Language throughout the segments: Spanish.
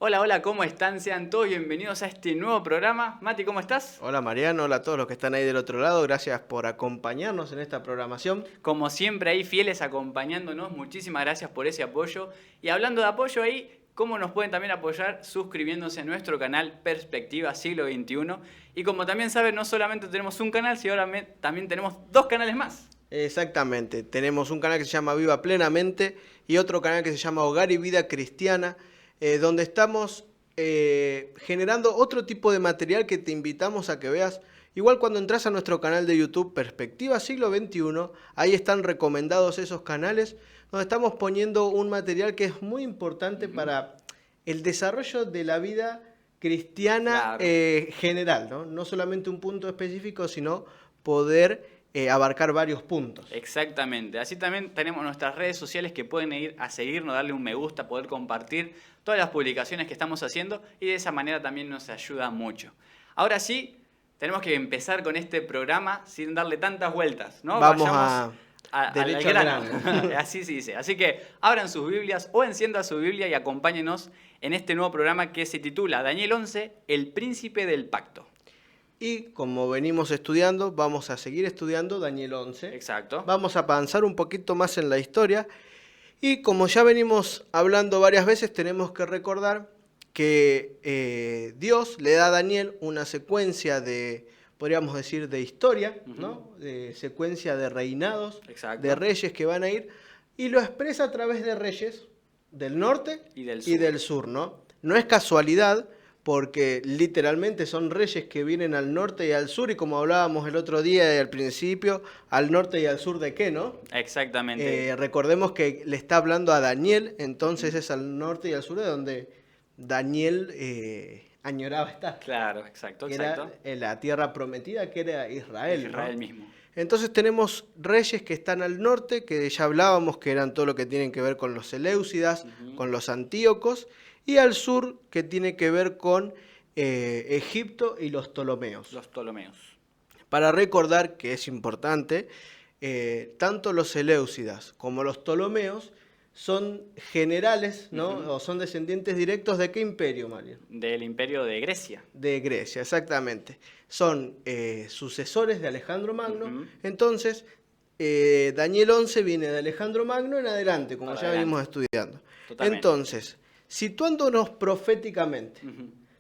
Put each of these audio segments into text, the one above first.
Hola, hola, ¿cómo están? Sean todos bienvenidos a este nuevo programa. Mati, ¿cómo estás? Hola Mariano, hola a todos los que están ahí del otro lado, gracias por acompañarnos en esta programación. Como siempre, ahí fieles acompañándonos, muchísimas gracias por ese apoyo. Y hablando de apoyo ahí, ¿cómo nos pueden también apoyar? Suscribiéndose a nuestro canal Perspectiva Siglo XXI. Y como también saben, no solamente tenemos un canal, sino ahora también tenemos dos canales más. Exactamente, tenemos un canal que se llama Viva Plenamente y otro canal que se llama Hogar y Vida Cristiana, donde estamos generando otro tipo de material que te invitamos a que veas. Igual cuando entras a nuestro canal de YouTube Perspectiva Siglo XXI, ahí están recomendados esos canales, donde estamos poniendo un material que es muy importante para el desarrollo de la vida cristiana Claro. general, ¿no? No solamente un punto específico, sino poder abarcar varios puntos. Exactamente. Así también tenemos nuestras redes sociales que pueden ir a seguirnos, darle un me gusta, poder compartir todas las publicaciones que estamos haciendo y de esa manera también nos ayuda mucho. Ahora sí, tenemos que empezar con este programa sin darle tantas vueltas, ¿no? Vamos al derecho al grano. Así se dice. Así que abran sus Biblias o enciendan su Biblia y acompáñenos en este nuevo programa que se titula Daniel 11, el príncipe del pacto. Y como venimos estudiando, vamos a seguir estudiando Daniel 11. Exacto. Vamos a avanzar un poquito más en la historia. Y como ya venimos hablando varias veces, tenemos que recordar que Dios le da a Daniel una secuencia de, podríamos decir, de historia, ¿no? De secuencia de reinados, Exacto. de reyes que van a ir, y lo expresa a través de reyes del norte Y del sur, ¿no? No es casualidad, porque literalmente son reyes que vienen al norte y al sur, y como hablábamos el otro día y al principio, al norte y al sur de qué, ¿no? Exactamente. Recordemos que le está hablando a Daniel, entonces es al norte y al sur de donde Daniel añoraba estar. Claro, exacto, Que exacto. era en la tierra prometida, que era Israel, ¿no? Israel mismo. Entonces tenemos reyes que están al norte, que ya hablábamos que eran todo lo que tienen que ver con los seleucidas, con los antíocos, y al sur que tiene que ver con Egipto y los ptolomeos. Los Ptolomeos. Para recordar que es importante, tanto los seleucidas como los ptolomeos son generales, ¿no? O son descendientes directos ¿de qué imperio, Mario? Del imperio de Grecia. De Grecia, exactamente. Son sucesores de Alejandro Magno. Entonces, Daniel 11 viene de Alejandro Magno en adelante, como ya venimos estudiando. Totalmente. Entonces, situándonos proféticamente,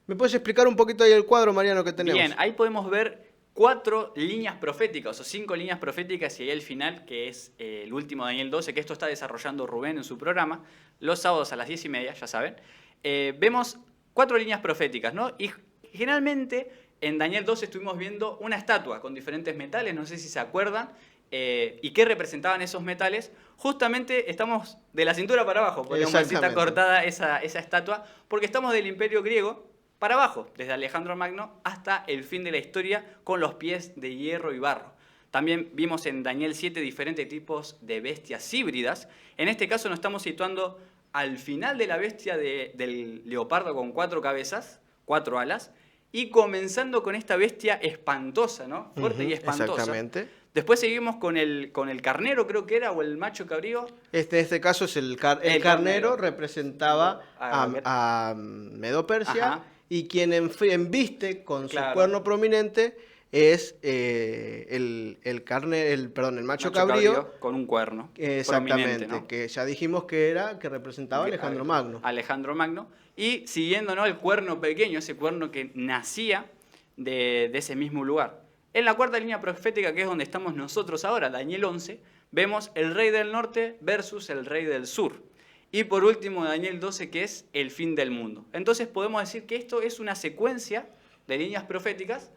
¿me puedes explicar un poquito ahí el cuadro, Mariano, que tenemos? Bien, ahí podemos ver 4 líneas proféticas o 5 líneas proféticas y ahí el final, que es el último Daniel 12, que esto está desarrollando Rubén en su programa, los sábados a las 10:30, ya saben. Vemos 4 líneas proféticas, ¿no? Y generalmente en Daniel 12 estuvimos viendo una estatua con diferentes metales, no sé si se acuerdan, y qué representaban esos metales. Justamente estamos de la cintura para abajo, podríamos decir, está cortada esa estatua, porque estamos del imperio griego para abajo, desde Alejandro Magno hasta el fin de la historia, con los pies de hierro y barro. También vimos en Daniel 7 diferentes tipos de bestias híbridas. En este caso nos estamos situando al final de la bestia del leopardo con 4 cabezas, 4 alas, y comenzando con esta bestia espantosa, ¿no? Fuerte y espantosa. Exactamente. Después seguimos con el carnero, creo que era, o el macho cabrío. En este caso es el carnero, representaba a Medo-Persia. Ajá. Y quien embiste con su cuerno prominente es el macho cabrío con un cuerno. Exactamente, ¿no? que ya dijimos que representaba Alejandro Magno. Alejandro Magno. Y siguiendo, ¿no?, el cuerno pequeño, ese cuerno que nacía de ese mismo lugar. En la cuarta línea profética, que es donde estamos nosotros ahora, Daniel 11, vemos el rey del norte versus el rey del sur. Y por último, Daniel 12, que es el fin del mundo. Entonces podemos decir que esto es una secuencia de líneas proféticas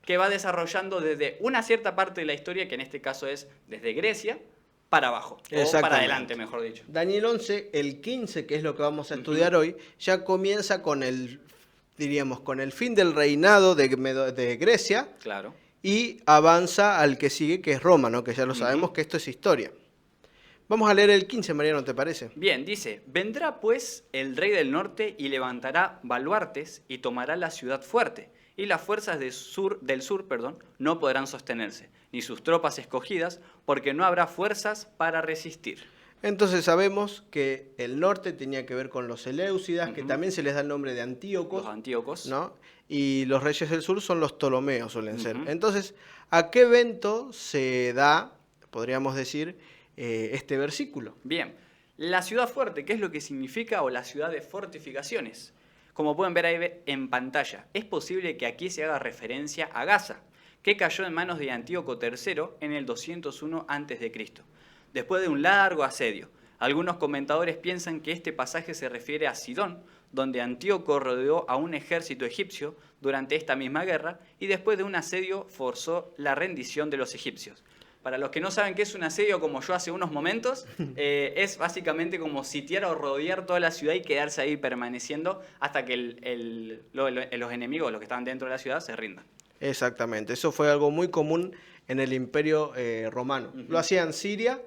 que va desarrollando desde una cierta parte de la historia, que en este caso es desde Grecia para abajo, o para adelante, mejor dicho. Daniel 11, el 15, que es lo que vamos a estudiar hoy, ya comienza con el fin del reinado de Grecia. Claro. Y avanza al que sigue, que es Roma, ¿no? Que ya lo sabemos que esto es historia. Vamos a leer el 15, Mariano, ¿te parece? Bien, dice: vendrá pues el rey del norte y levantará baluartes y tomará la ciudad fuerte, y las fuerzas del sur, no podrán sostenerse, ni sus tropas escogidas, porque no habrá fuerzas para resistir. Entonces sabemos que el norte tenía que ver con los Seleucidas, que también se les da el nombre de Antíocos. Los antíocos. ¿No? Y los reyes del sur son los Ptolomeos, suelen ser. Ujú. Entonces, ¿a qué evento se da, podríamos decir, este versículo? Bien, la ciudad fuerte, ¿qué es lo que significa? O la ciudad de fortificaciones. Como pueden ver ahí en pantalla, es posible que aquí se haga referencia a Gaza, que cayó en manos de Antíoco III en el 201 a.C., después de un largo asedio. Algunos comentadores piensan que este pasaje se refiere a Sidón, donde Antíoco rodeó a un ejército egipcio durante esta misma guerra y después de un asedio forzó la rendición de los egipcios. Para los que no saben qué es un asedio, como yo hace unos momentos, es básicamente como sitiar o rodear toda la ciudad y quedarse ahí permaneciendo hasta que los enemigos, los que estaban dentro de la ciudad, se rindan. Exactamente, eso fue algo muy común en el Imperio Romano. Lo hacía en Siria,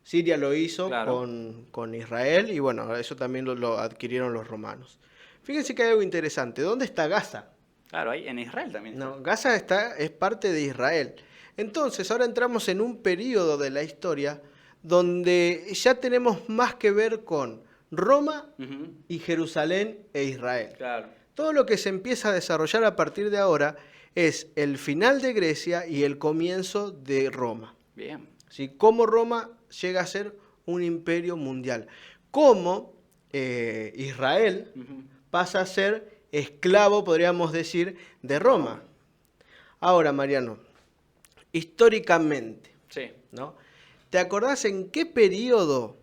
Siria lo hizo Claro. con Israel y bueno, eso también lo adquirieron los romanos. Fíjense que hay algo interesante, ¿dónde está Gaza? Claro, ahí en Israel también está. No, Gaza es parte de Israel. Entonces, ahora entramos en un periodo de la historia donde ya tenemos más que ver con Roma Ujú. y Jerusalén e Israel. Claro. Todo lo que se empieza a desarrollar a partir de ahora es el final de Grecia y el comienzo de Roma. Bien. ¿Sí? Cómo Roma llega a ser un imperio mundial. Cómo Israel Ujú. pasa a ser esclavo, podríamos decir, de Roma. Ahora, Mariano, históricamente, Sí. ¿no? ¿Te acordás en qué periodo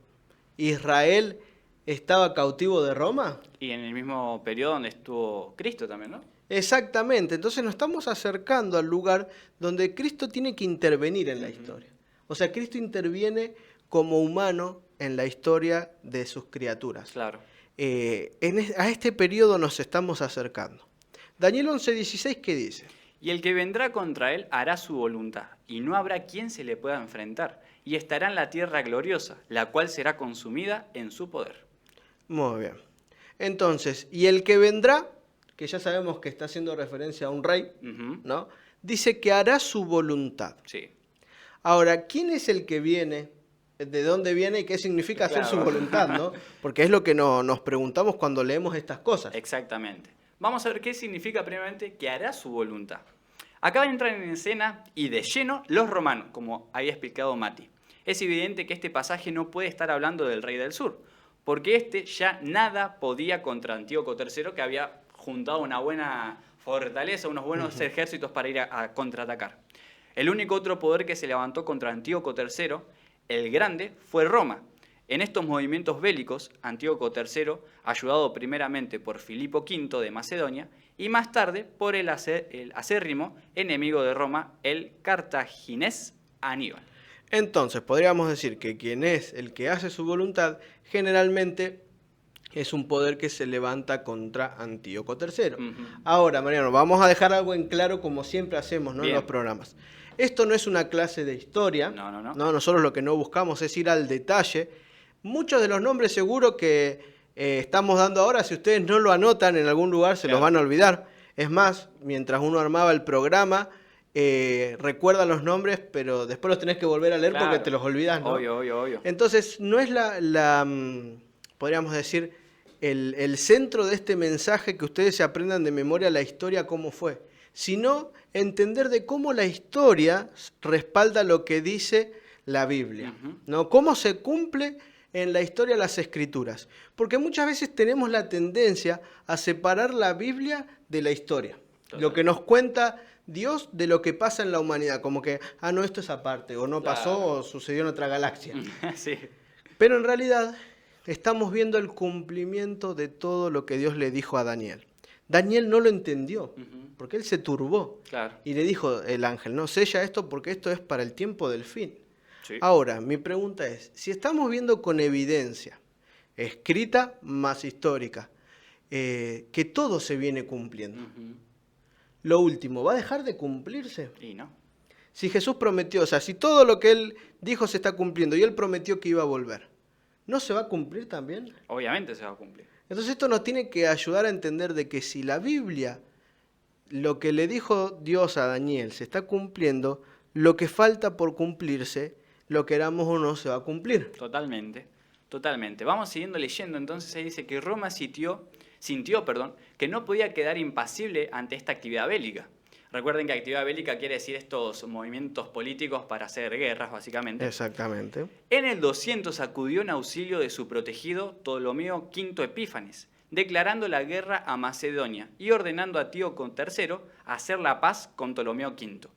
Israel estaba cautivo de Roma? Y en el mismo periodo donde estuvo Cristo también, ¿no? Exactamente, entonces nos estamos acercando al lugar donde Cristo tiene que intervenir en la historia. O sea, Cristo interviene como humano en la historia de sus criaturas. Claro. A este periodo nos estamos acercando. Daniel 11:16, ¿qué dice? Y el que vendrá contra él hará su voluntad, y no habrá quien se le pueda enfrentar, y estará en la tierra gloriosa, la cual será consumida en su poder. Muy bien. Entonces, y el que vendrá, que ya sabemos que está haciendo referencia a un rey, Ujú. ¿no? Dice que hará su voluntad. Sí. Ahora, ¿quién es el que viene? ¿De dónde viene y qué significa hacer su Claro. voluntad, ¿no? Porque es lo que nos preguntamos cuando leemos estas cosas. Exactamente. Vamos a ver qué significa primeramente que hará su voluntad. Acá entran en escena y de lleno los romanos, como había explicado Mati. Es evidente que este pasaje no puede estar hablando del rey del sur, porque este ya nada podía contra Antíoco III, que había juntado una buena fortaleza, unos buenos ejércitos para ir a contraatacar. El único otro poder que se levantó contra Antíoco III, el Grande, fue Roma. En estos movimientos bélicos, Antíoco III, ayudado primeramente por Filipo V de Macedonia y más tarde por el acérrimo enemigo de Roma, el cartaginés Aníbal. Entonces, podríamos decir que quien es el que hace su voluntad, generalmente es un poder que se levanta contra Antíoco III. Ujú. Ahora, Mariano, vamos a dejar algo en claro como siempre hacemos, ¿no? En Bien. los programas. Esto no es una clase de historia, No. Nosotros lo que no buscamos es ir al detalle. Muchos de los nombres seguro que estamos dando ahora, si ustedes no lo anotan en algún lugar, se los Claro. van a olvidar. Es más, mientras uno armaba el programa, recuerdan los nombres, pero después los tenés que volver a leer porque Claro. te los olvidas, ¿no? Obvio. Entonces, no es podríamos decir, el centro de este mensaje que ustedes se aprendan de memoria la historia cómo fue, sino entender de cómo la historia respalda lo que dice la Biblia, Ujú. ¿no? Cómo se cumple en la historia las escrituras. Porque muchas veces tenemos la tendencia a separar la Biblia de la historia. Total. Lo que nos cuenta Dios de lo que pasa en la humanidad, como que, no, esto es aparte, o no pasó, Claro. o sucedió en otra galaxia. Sí. Pero en realidad estamos viendo el cumplimiento de todo lo que Dios le dijo a Daniel. Daniel no lo entendió, Ujú. porque él se turbó. Claro. Y le dijo el ángel, no, sella esto porque esto es para el tiempo del fin. Sí. Ahora, mi pregunta es, si estamos viendo con evidencia, escrita más histórica, que todo se viene cumpliendo, Ujú. lo último, ¿va a dejar de cumplirse? Y no. Si Jesús prometió, o sea, si todo lo que él dijo se está cumpliendo y él prometió que iba a volver, ¿no se va a cumplir también? Obviamente se va a cumplir. Entonces esto nos tiene que ayudar a entender de que si la Biblia, lo que le dijo Dios a Daniel se está cumpliendo, lo que falta por cumplirse, lo queramos o no, se va a cumplir. Totalmente. Totalmente. Vamos siguiendo leyendo, entonces ahí dice que Roma sintió, que no podía quedar impasible ante esta actividad bélica. Recuerden que actividad bélica quiere decir estos movimientos políticos para hacer guerras, básicamente. Exactamente. En el 200 acudió en auxilio de su protegido Ptolomeo V Epífanes, declarando la guerra a Macedonia y ordenando a Antíoco III hacer la paz con Ptolomeo V.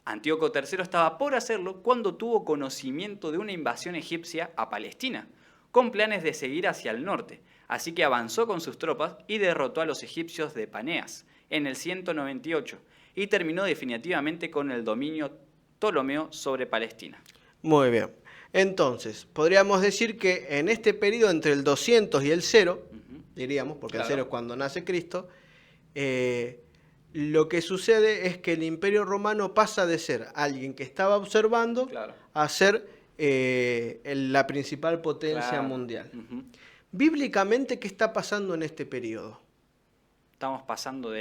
Antíoco III estaba por hacerlo cuando tuvo conocimiento de una invasión egipcia a Palestina, con planes de seguir hacia el norte, así que avanzó con sus tropas y derrotó a los egipcios de Paneas en el 198 y terminó definitivamente con el dominio Ptolomeo sobre Palestina. Muy bien. Entonces, podríamos decir que en este periodo entre el 200 y el 0, diríamos, porque el 0 es cuando nace Cristo, lo que sucede es que el Imperio Romano pasa de ser alguien que estaba observando a ser la principal potencia mundial. Bíblicamente, ¿qué está pasando en este periodo? Estamos pasando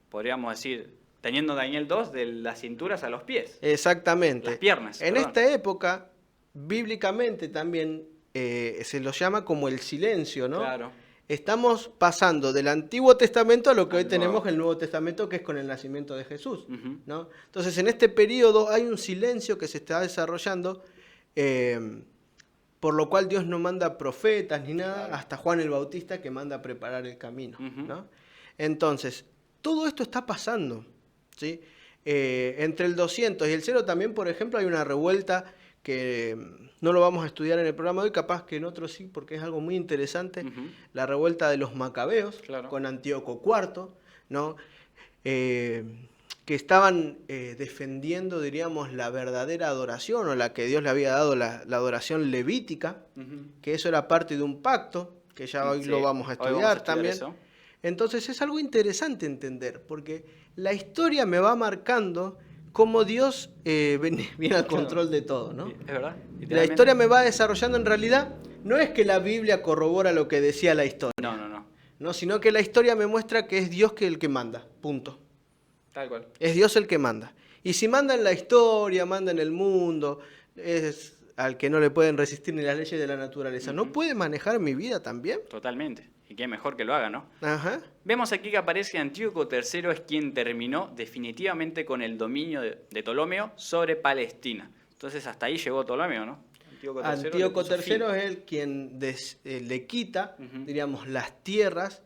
podríamos decir, teniendo Daniel 2, de las cinturas a los pies. Exactamente. Las piernas. En esta época, bíblicamente también se lo llama como el silencio, ¿no? Claro. Estamos pasando del Antiguo Testamento a lo que hoy tenemos el Nuevo Testamento, que es con el nacimiento de Jesús, ¿no? Entonces, en este periodo hay un silencio que se está desarrollando, por lo cual Dios no manda profetas ni nada, hasta Juan el Bautista que manda a preparar el camino, ¿no? Entonces, todo esto está pasando, ¿sí? Entre el 200 y el 0 también, por ejemplo, hay una revuelta que no lo vamos a estudiar en el programa de hoy, capaz que en otro sí, porque es algo muy interesante, la revuelta de los macabeos, con Antíoco IV, ¿no? Que estaban defendiendo, diríamos, la verdadera adoración, o la que Dios le había dado, la adoración levítica, que eso era parte de un pacto, que ya hoy lo vamos a estudiar también. Eso. Entonces es algo interesante entender, porque la historia me va marcando cómo Dios viene al control de todo, ¿no? Es verdad. La historia me va desarrollando, en realidad, no es que la Biblia corrobora lo que decía la historia. No, sino que la historia me muestra que es Dios el que manda, punto. Tal cual. Es Dios el que manda. Y si manda en la historia, manda en el mundo, es al que no le pueden resistir ni las leyes de la naturaleza. ¿No puede manejar mi vida también? Totalmente. Y qué mejor que lo haga, ¿no? Ajá. Vemos aquí que aparece Antíoco III es quien terminó definitivamente con el dominio de Ptolomeo sobre Palestina. Entonces hasta ahí llegó Ptolomeo, ¿no? Antíoco III es el quien le quita, diríamos, las tierras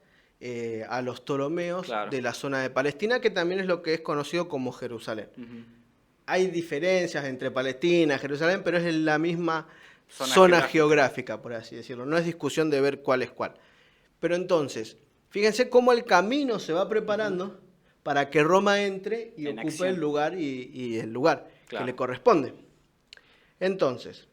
a los Ptolomeos de la zona de Palestina, que también es lo que es conocido como Jerusalén. Hay diferencias entre Palestina y Jerusalén, pero es la misma zona geográfica, por así decirlo. No es discusión de ver cuál es cuál. Pero entonces, fíjense cómo el camino se va preparando para que Roma entre y ocupe el lugar y el lugar que le corresponde. Entonces,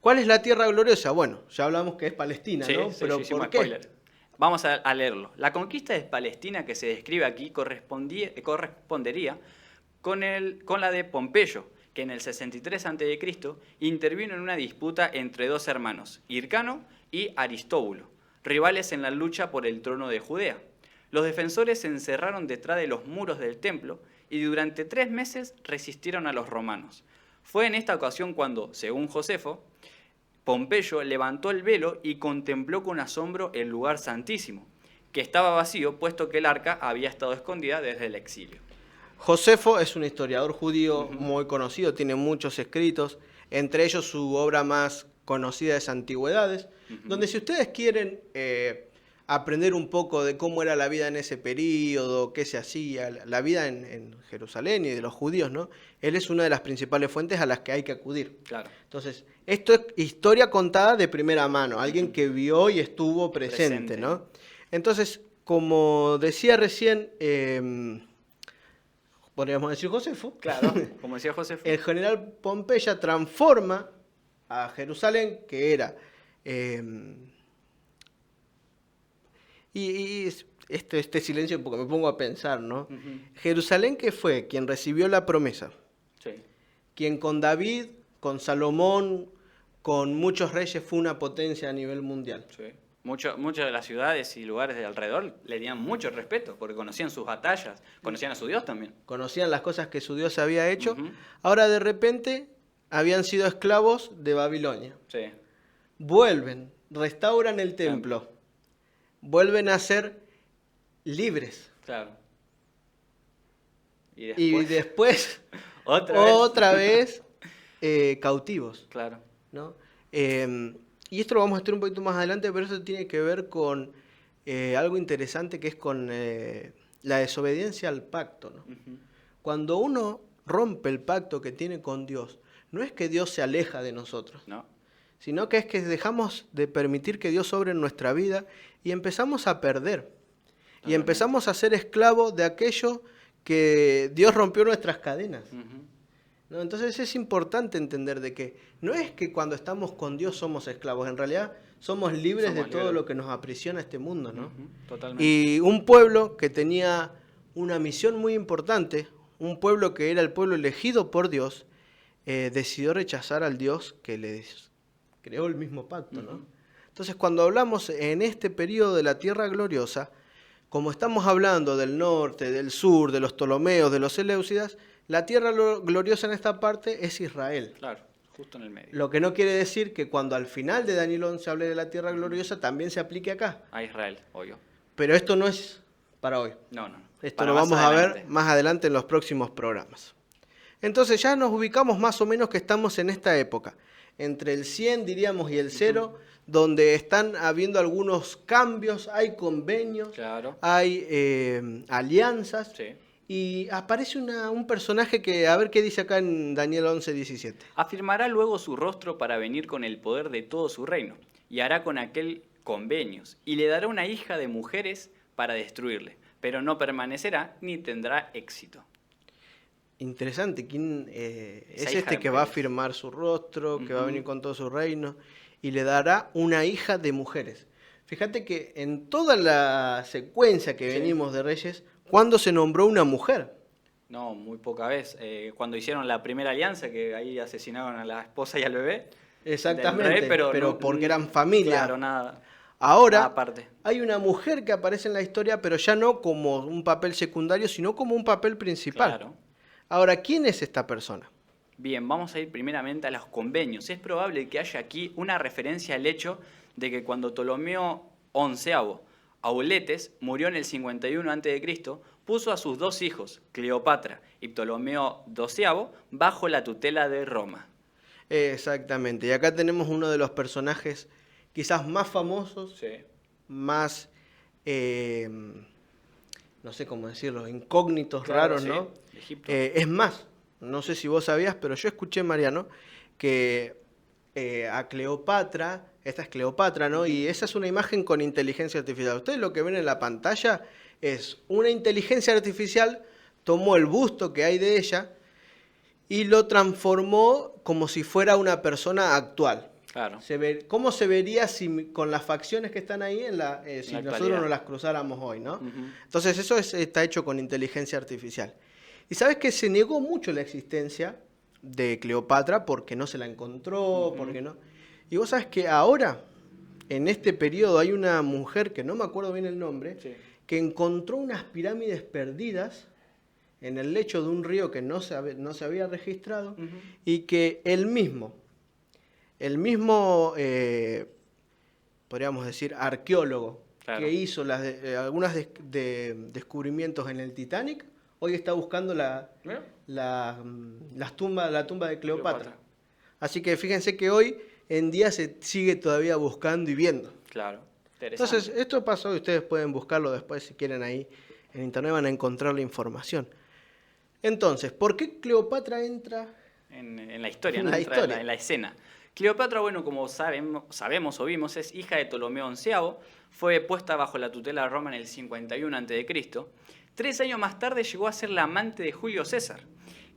¿cuál es la tierra gloriosa? Bueno, ya hablamos que es Palestina, ¿no? Pero ¿por qué? Spoiler. Vamos a leerlo. La conquista de Palestina que se describe aquí correspondería con la de Pompeyo, que en el 63 a.C. intervino en una disputa entre dos hermanos, Hircano y Aristóbulo, rivales en la lucha por el trono de Judea. Los defensores se encerraron detrás de los muros del templo y durante 3 meses resistieron a los romanos. Fue en esta ocasión cuando, según Josefo, Pompeyo levantó el velo y contempló con asombro el lugar santísimo, que estaba vacío puesto que el arca había estado escondida desde el exilio. Josefo es un historiador judío muy conocido, tiene muchos escritos, entre ellos su obra más conocida es Antigüedades, donde si ustedes quieren aprender un poco de cómo era la vida en ese periodo, qué se hacía, la vida en Jerusalén y de los judíos, ¿no? Él es una de las principales fuentes a las que hay que acudir. Claro. Entonces, esto es historia contada de primera mano, alguien que vio y estuvo presente, ¿no? Entonces, como decía recién, podríamos decir Josefo. Claro, como decía Josefo. El general Pompeya transforma a Jerusalén, que era... este silencio, porque me pongo a pensar, ¿no? Jerusalén, que fue quien recibió la promesa, quien con David, con Salomón, con muchos reyes fue una potencia a nivel mundial. Muchas de las ciudades y lugares de alrededor le tenían mucho respeto, porque conocían sus batallas, conocían a su Dios también. Conocían las cosas que su Dios había hecho. Ahora de repente habían sido esclavos de Babilonia. Sí, Vuelven, restauran el templo, vuelven a ser libres. claro. Y después ¿Otra vez? vez cautivos, Claro. ¿no? Y esto lo vamos a estudiar un poquito más adelante, pero eso tiene que ver con algo interesante que es con la desobediencia al pacto, ¿no? Ujú. Cuando uno rompe el pacto que tiene con Dios, no es que Dios se aleja de nosotros, ¿No? sino que es que dejamos de permitir que Dios sobre en nuestra vida y empezamos a perder. Y Totalmente. empezamos a ser esclavos de aquello que Dios rompió nuestras cadenas. Ujú. ¿No? Entonces es importante entender de que no es que cuando estamos con Dios somos esclavos, en realidad somos libres Somos de todo libres. lo que nos aprisiona este mundo, ¿no? Ujú. Totalmente. Y un pueblo que tenía una misión muy importante, un pueblo que era el pueblo elegido por Dios, decidió rechazar al Dios que les creó el mismo pacto, ¿no? Ujú. Entonces cuando hablamos en este periodo de la Tierra Gloriosa, como estamos hablando del norte, del sur, de los Ptolomeos, de los Seleucidas, la Tierra Gloriosa en esta parte es Israel. Claro, justo en el medio. Lo que no quiere decir que cuando al final de Daniel 11 hable de la Tierra Gloriosa también se aplique acá. A Israel, obvio. Pero esto no es para hoy. No. Esto Para lo más vamos a ver adelante. más adelante en los próximos programas. Entonces ya nos ubicamos más o menos que estamos en esta época, entre el 100 diríamos y el 0, donde están habiendo algunos cambios, hay convenios, Claro. hay alianzas, Sí. y aparece un personaje que, a ver qué dice acá en Daniel 11:17. Afirmará luego su rostro para venir con el poder de todo su reino, y hará con aquel convenios, y le dará una hija de mujeres para destruirle, pero no permanecerá ni tendrá éxito. Interesante, ¿quién Esa es hija este de que va a mujeres. firmar su rostro, que va a Ujú. venir con todo su reino y le dará una hija de mujeres? Fíjate que en toda la secuencia que Sí. venimos de Reyes, ¿cuándo se nombró una mujer? No, muy poca vez. Cuando hicieron la primera alianza, que ahí asesinaron a la esposa y al bebé Exactamente, del rey, pero, pero porque eran familia. Claro, nada. Ahora Nada aparte. hay una mujer que aparece en la historia, pero ya no como un papel secundario, sino como un papel principal. Claro. Ahora, ¿quién es esta persona? Bien, vamos a ir primeramente a los convenios. Es probable que haya aquí una referencia al hecho de que cuando Ptolomeo XI Auletes murió en el 51 a.C., puso a sus dos hijos, Cleopatra y Ptolomeo XII, bajo la tutela de Roma. Exactamente, y acá tenemos uno de los personajes quizás más famosos, Sí. más, no sé cómo decirlo, incógnitos, Claro, raros, sí, ¿no? de Egipto. Es más, no sé si vos sabías, pero yo escuché, Mariano, que a Cleopatra, esta es Cleopatra, ¿no? Y esa es una imagen con inteligencia artificial. Ustedes lo que ven en la pantalla es una inteligencia artificial, tomó el busto que hay de ella y lo transformó como si fuera una persona actual. Claro. ¿Cómo se vería si con las facciones que están ahí si la nosotros actualidad. nos las cruzáramos hoy, ¿no? Ujú. Entonces eso está hecho con inteligencia artificial. Y sabes que se negó mucho la existencia de Cleopatra porque no se la encontró, Ujú. porque no. Y vos sabes que ahora, en este periodo, hay una mujer que no me acuerdo bien el nombre, Sí. que encontró unas pirámides perdidas en el lecho de un río que no se había registrado Ujú. y que el mismo, podríamos decir, arqueólogo Claro. que hizo algunos descubrimientos en el Titanic, hoy está buscando Mira. la tumba de Cleopatra. Cleopatra. Así que fíjense que hoy en día se sigue todavía buscando y viendo. Claro. Interesante. Entonces, esto pasó y ustedes pueden buscarlo después si quieren ahí en internet van a encontrar la información. Entonces, ¿por qué Cleopatra entra? En la historia, En ¿no? la Entra historia. en la escena. Cleopatra, bueno, como sabemos o vimos, es hija de Ptolomeo XI, fue puesta bajo la tutela de Roma en el 51 a.C. 3 años más tarde llegó a ser la amante de Julio César,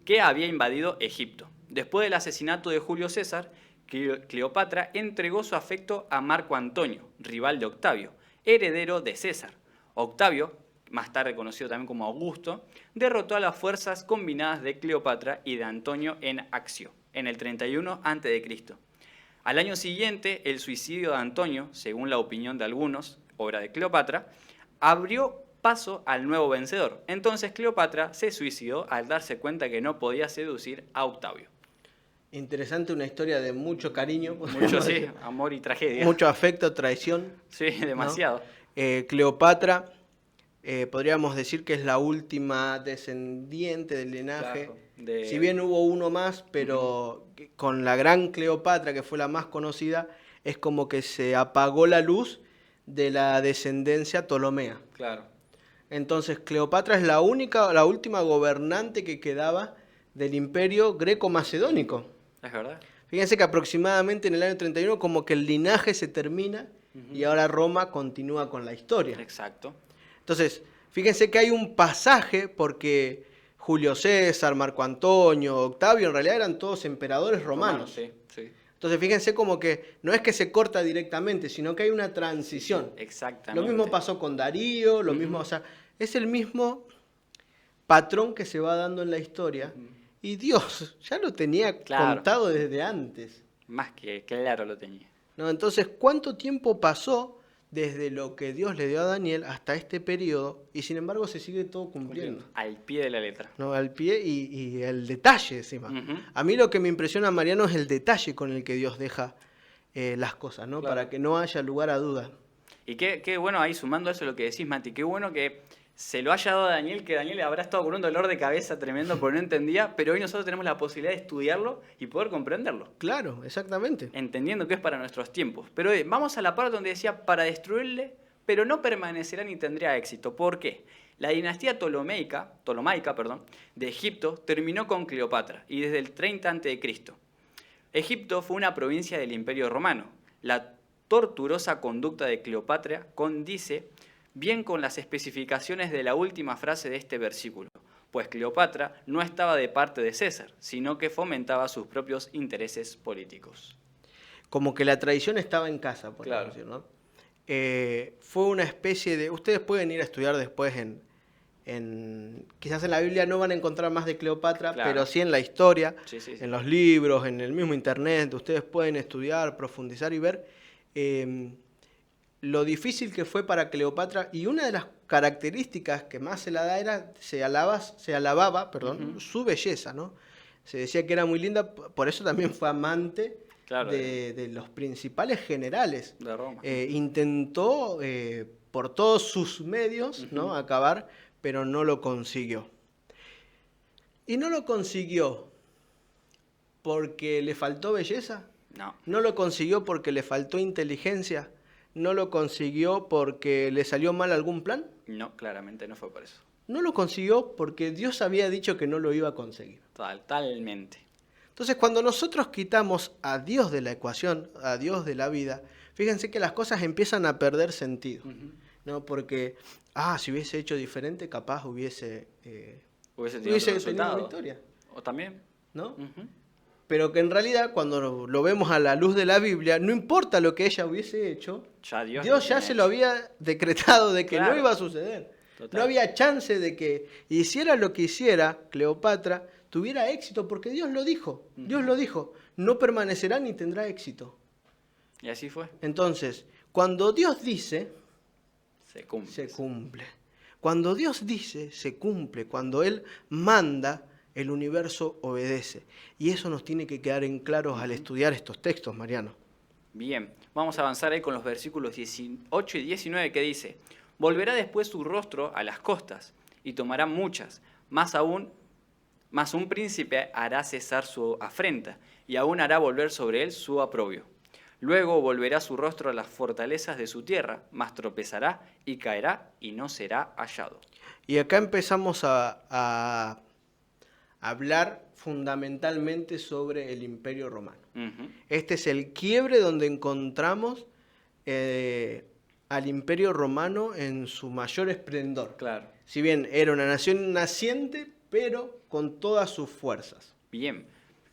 que había invadido Egipto. Después del asesinato de Julio César, Cleopatra entregó su afecto a Marco Antonio, rival de Octavio, heredero de César. Octavio, más tarde conocido también como Augusto, derrotó a las fuerzas combinadas de Cleopatra y de Antonio en Accio, en el 31 a.C. Al año siguiente, el suicidio de Antonio, según la opinión de algunos, obra de Cleopatra, abrió paso al nuevo vencedor. Entonces Cleopatra se suicidó al darse cuenta que no podía seducir a Octavio. Interesante, una historia de mucho cariño. Mucho, sí, amor y tragedia. Mucho afecto, traición. Sí, demasiado. ¿No? Cleopatra, podríamos decir que es la última descendiente del linaje. Claro, Si bien hubo uno más, pero con la gran Cleopatra, que fue la más conocida, es como que se apagó la luz de la descendencia ptolomea. Claro. Entonces Cleopatra es la última gobernante que quedaba del imperio greco-macedónico. Es verdad. Fíjense que aproximadamente en el año 31 como que el linaje se termina y ahora Roma continúa con la historia. Exacto. Entonces, fíjense que hay un pasaje porque Julio César, Marco Antonio, Octavio, en realidad eran todos emperadores romanos. Sí, sí. Entonces, fíjense como que no es que se corta directamente, sino que hay una transición. Exactamente. Lo mismo pasó con Darío, lo mismo, o sea, es el mismo patrón que se va dando en la historia. Y Dios ya lo tenía contado desde antes. Más que claro lo tenía. ¿No? Entonces, ¿cuánto tiempo pasó desde lo que Dios le dio a Daniel hasta este periodo? Y sin embargo se sigue todo cumpliendo. Al pie de la letra. ¿No? Al pie y el detalle encima. A mí lo que me impresiona, Mariano, es el detalle con el que Dios deja las cosas, ¿no? Claro. Para que no haya lugar a duda. Y qué bueno, ahí sumando eso lo que decís, Mati, qué bueno que se lo haya dado a Daniel, que Daniel habrá estado con un dolor de cabeza tremendo porque no entendía, pero hoy nosotros tenemos la posibilidad de estudiarlo y poder comprenderlo. Claro, exactamente. Entendiendo que es para nuestros tiempos. Pero vamos a la parte donde decía, para destruirle, pero no permanecerá ni tendría éxito. ¿Por qué? La dinastía ptolomaica, de Egipto terminó con Cleopatra y desde el 30 a.C. Egipto fue una provincia del Imperio Romano. La torturosa conducta de Cleopatra condice bien con las especificaciones de la última frase de este versículo, pues Cleopatra no estaba de parte de César, sino que fomentaba sus propios intereses políticos. Como que la tradición estaba en casa, por decir, ¿no? Fue una especie de... Ustedes pueden ir a estudiar después quizás en la Biblia no van a encontrar más de Cleopatra, pero sí en la historia, en los libros, en el mismo internet. Ustedes pueden estudiar, profundizar y ver lo difícil que fue para Cleopatra, y una de las características que más se la da era, se alababa, su belleza, ¿no? Se decía que era muy linda, por eso también fue amante de los principales generales. De Roma. Intentó por todos sus medios, ¿no? acabar, pero no lo consiguió. Y no lo consiguió porque le faltó belleza. No. No lo consiguió porque le faltó inteligencia. ¿No lo consiguió porque le salió mal algún plan? No, claramente no fue por eso. No lo consiguió porque Dios había dicho que no lo iba a conseguir. Totalmente. Entonces, cuando nosotros quitamos a Dios de la ecuación, a Dios de la vida, fíjense que las cosas empiezan a perder sentido. ¿No? Porque, si hubiese hecho diferente, capaz hubiese tenido una victoria. O también. ¿No? Pero que en realidad cuando lo vemos a la luz de la Biblia, no importa lo que ella hubiese hecho, Dios ya se lo había decretado de que no iba a suceder. Total. No había chance de que hiciera lo que hiciera Cleopatra, tuviera éxito, porque Dios lo dijo. Dios lo dijo, no permanecerá ni tendrá éxito. Y así fue. Entonces, cuando Dios dice, se cumple. Cuando Dios dice, se cumple. Cuando Él manda, el universo obedece. Y eso nos tiene que quedar en claro al estudiar estos textos, Mariano. Bien, vamos a avanzar ahí con los versículos 18 y 19 que dice: volverá después su rostro a las costas y tomará muchas, más un príncipe hará cesar su afrenta y aún hará volver sobre él su oprobio. Luego volverá su rostro a las fortalezas de su tierra, mas tropezará y caerá y no será hallado. Y acá empezamos a hablar fundamentalmente sobre el Imperio Romano. Este es el quiebre donde encontramos al Imperio Romano en su mayor esplendor. Claro. Si bien era una nación naciente, pero con todas sus fuerzas. Bien,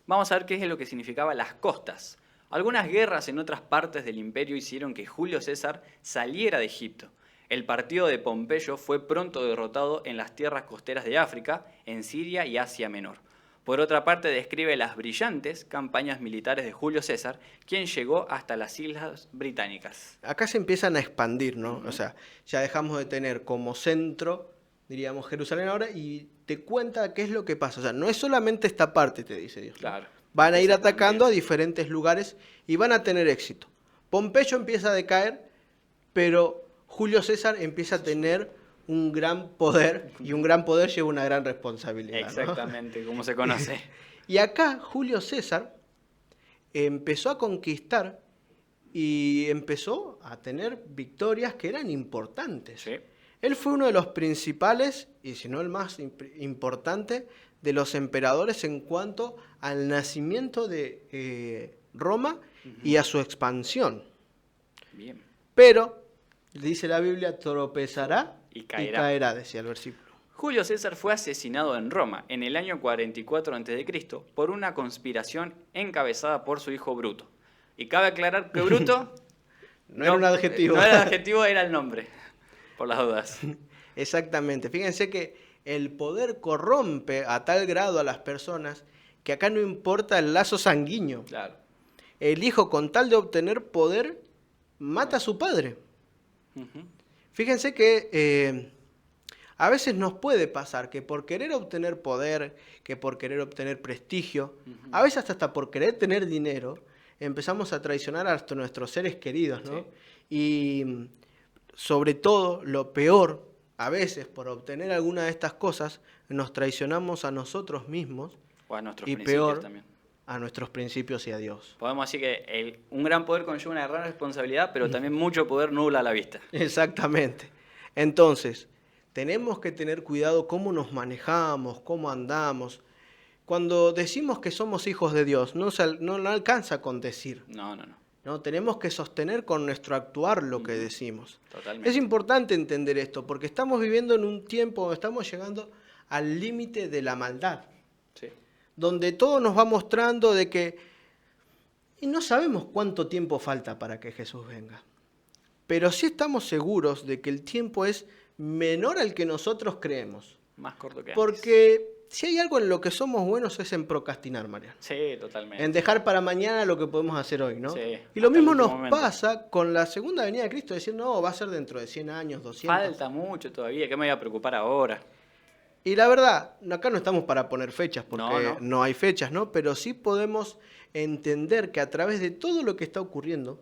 vamos a ver qué es lo que significaba las costas. Algunas guerras en otras partes del imperio hicieron que Julio César saliera de Egipto. El partido de Pompeyo fue pronto derrotado en las tierras costeras de África, en Siria y Asia Menor. Por otra parte, describe las brillantes campañas militares de Julio César, quien llegó hasta las Islas Británicas. Acá se empiezan a expandir, ¿no? O sea, ya dejamos de tener como centro, diríamos, Jerusalén ahora, y te cuenta qué es lo que pasa. O sea, no es solamente esta parte, te dice Dios. Claro. Van a ir Empieza a atacando a cambiar. diferentes lugares y van a tener éxito. Pompeyo empieza a decaer, pero Julio César empieza a tener un gran poder, y un gran poder lleva una gran responsabilidad, ¿no? Exactamente, como se conoce. Y acá Julio César empezó a conquistar y empezó a tener victorias que eran importantes. Sí. Él fue uno de los principales, y si no el más importante, de los emperadores en cuanto al nacimiento de Roma y a su expansión. Bien. Pero, dice la Biblia, tropezará Y y caerá. caerá, decía el versículo. Julio César fue asesinado en Roma en el año 44 a.C. por una conspiración encabezada por su hijo Bruto. Y cabe aclarar que Bruto No era un adjetivo. No era el adjetivo, era el nombre, por las dudas. Exactamente. Fíjense que el poder corrompe a tal grado a las personas que acá no importa el lazo sanguíneo. Claro. El hijo, con tal de obtener poder, mata a su padre. Ujú. Fíjense que a veces nos puede pasar que por querer obtener poder, que por querer obtener prestigio, a veces hasta por querer tener dinero, empezamos a traicionar hasta nuestros seres queridos, ¿no? Sí. Y sobre todo, lo peor, a veces por obtener alguna de estas cosas, nos traicionamos a nosotros mismos O a nuestros y principios peor, también. a nuestros principios y a Dios. Podemos decir que un gran poder conlleva una gran responsabilidad, pero también mucho poder nubla la vista. Exactamente. Entonces, tenemos que tener cuidado cómo nos manejamos, cómo andamos. Cuando decimos que somos hijos de Dios, no alcanza con decir, No. ¿no? Tenemos que sostener con nuestro actuar lo que decimos. Totalmente. Es importante entender esto, porque estamos viviendo en un tiempo donde estamos llegando al límite de la maldad, Sí. donde todo nos va mostrando de que, y no sabemos cuánto tiempo falta para que Jesús venga, pero sí estamos seguros de que el tiempo es menor al que nosotros creemos. Más corto que antes. Porque si hay algo en lo que somos buenos es en procrastinar, Mariano. Sí, totalmente. En dejar para mañana lo que podemos hacer hoy, ¿no? Sí, Y lo hasta el mismo nos último momento. pasa con la segunda venida de Cristo, decir, no, va a ser dentro de 100 años, 200. Falta mucho todavía, ¿qué me voy a preocupar ahora? Y la verdad, acá no estamos para poner fechas, porque No. no hay fechas, ¿no? Pero sí podemos entender que a través de todo lo que está ocurriendo,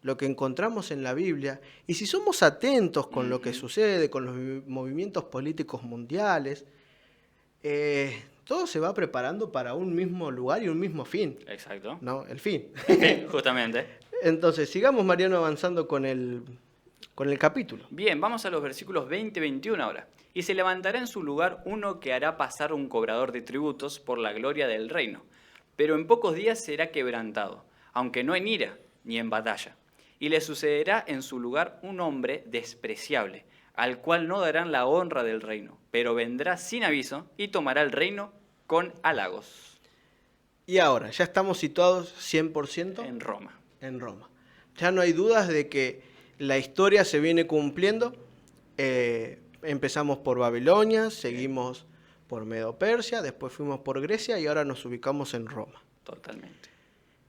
lo que encontramos en la Biblia, y si somos atentos con lo que sucede, con los movimientos políticos mundiales, todo se va preparando para un mismo lugar y un mismo fin, Exacto. ¿no? El fin. Justamente. Entonces, sigamos, Mariano, avanzando con el capítulo. Bien, vamos a los versículos 20 y 21 ahora. Y se levantará en su lugar uno que hará pasar un cobrador de tributos por la gloria del reino, pero en pocos días será quebrantado, aunque no en ira ni en batalla. Y le sucederá en su lugar un hombre despreciable, al cual no darán la honra del reino, pero vendrá sin aviso y tomará el reino con halagos. Y ahora, ya estamos situados 100% En Roma. en Roma. Ya no hay dudas de que la historia se viene cumpliendo. Empezamos por Babilonia, seguimos por Medo-Persia, después fuimos por Grecia y ahora nos ubicamos en Roma. Totalmente.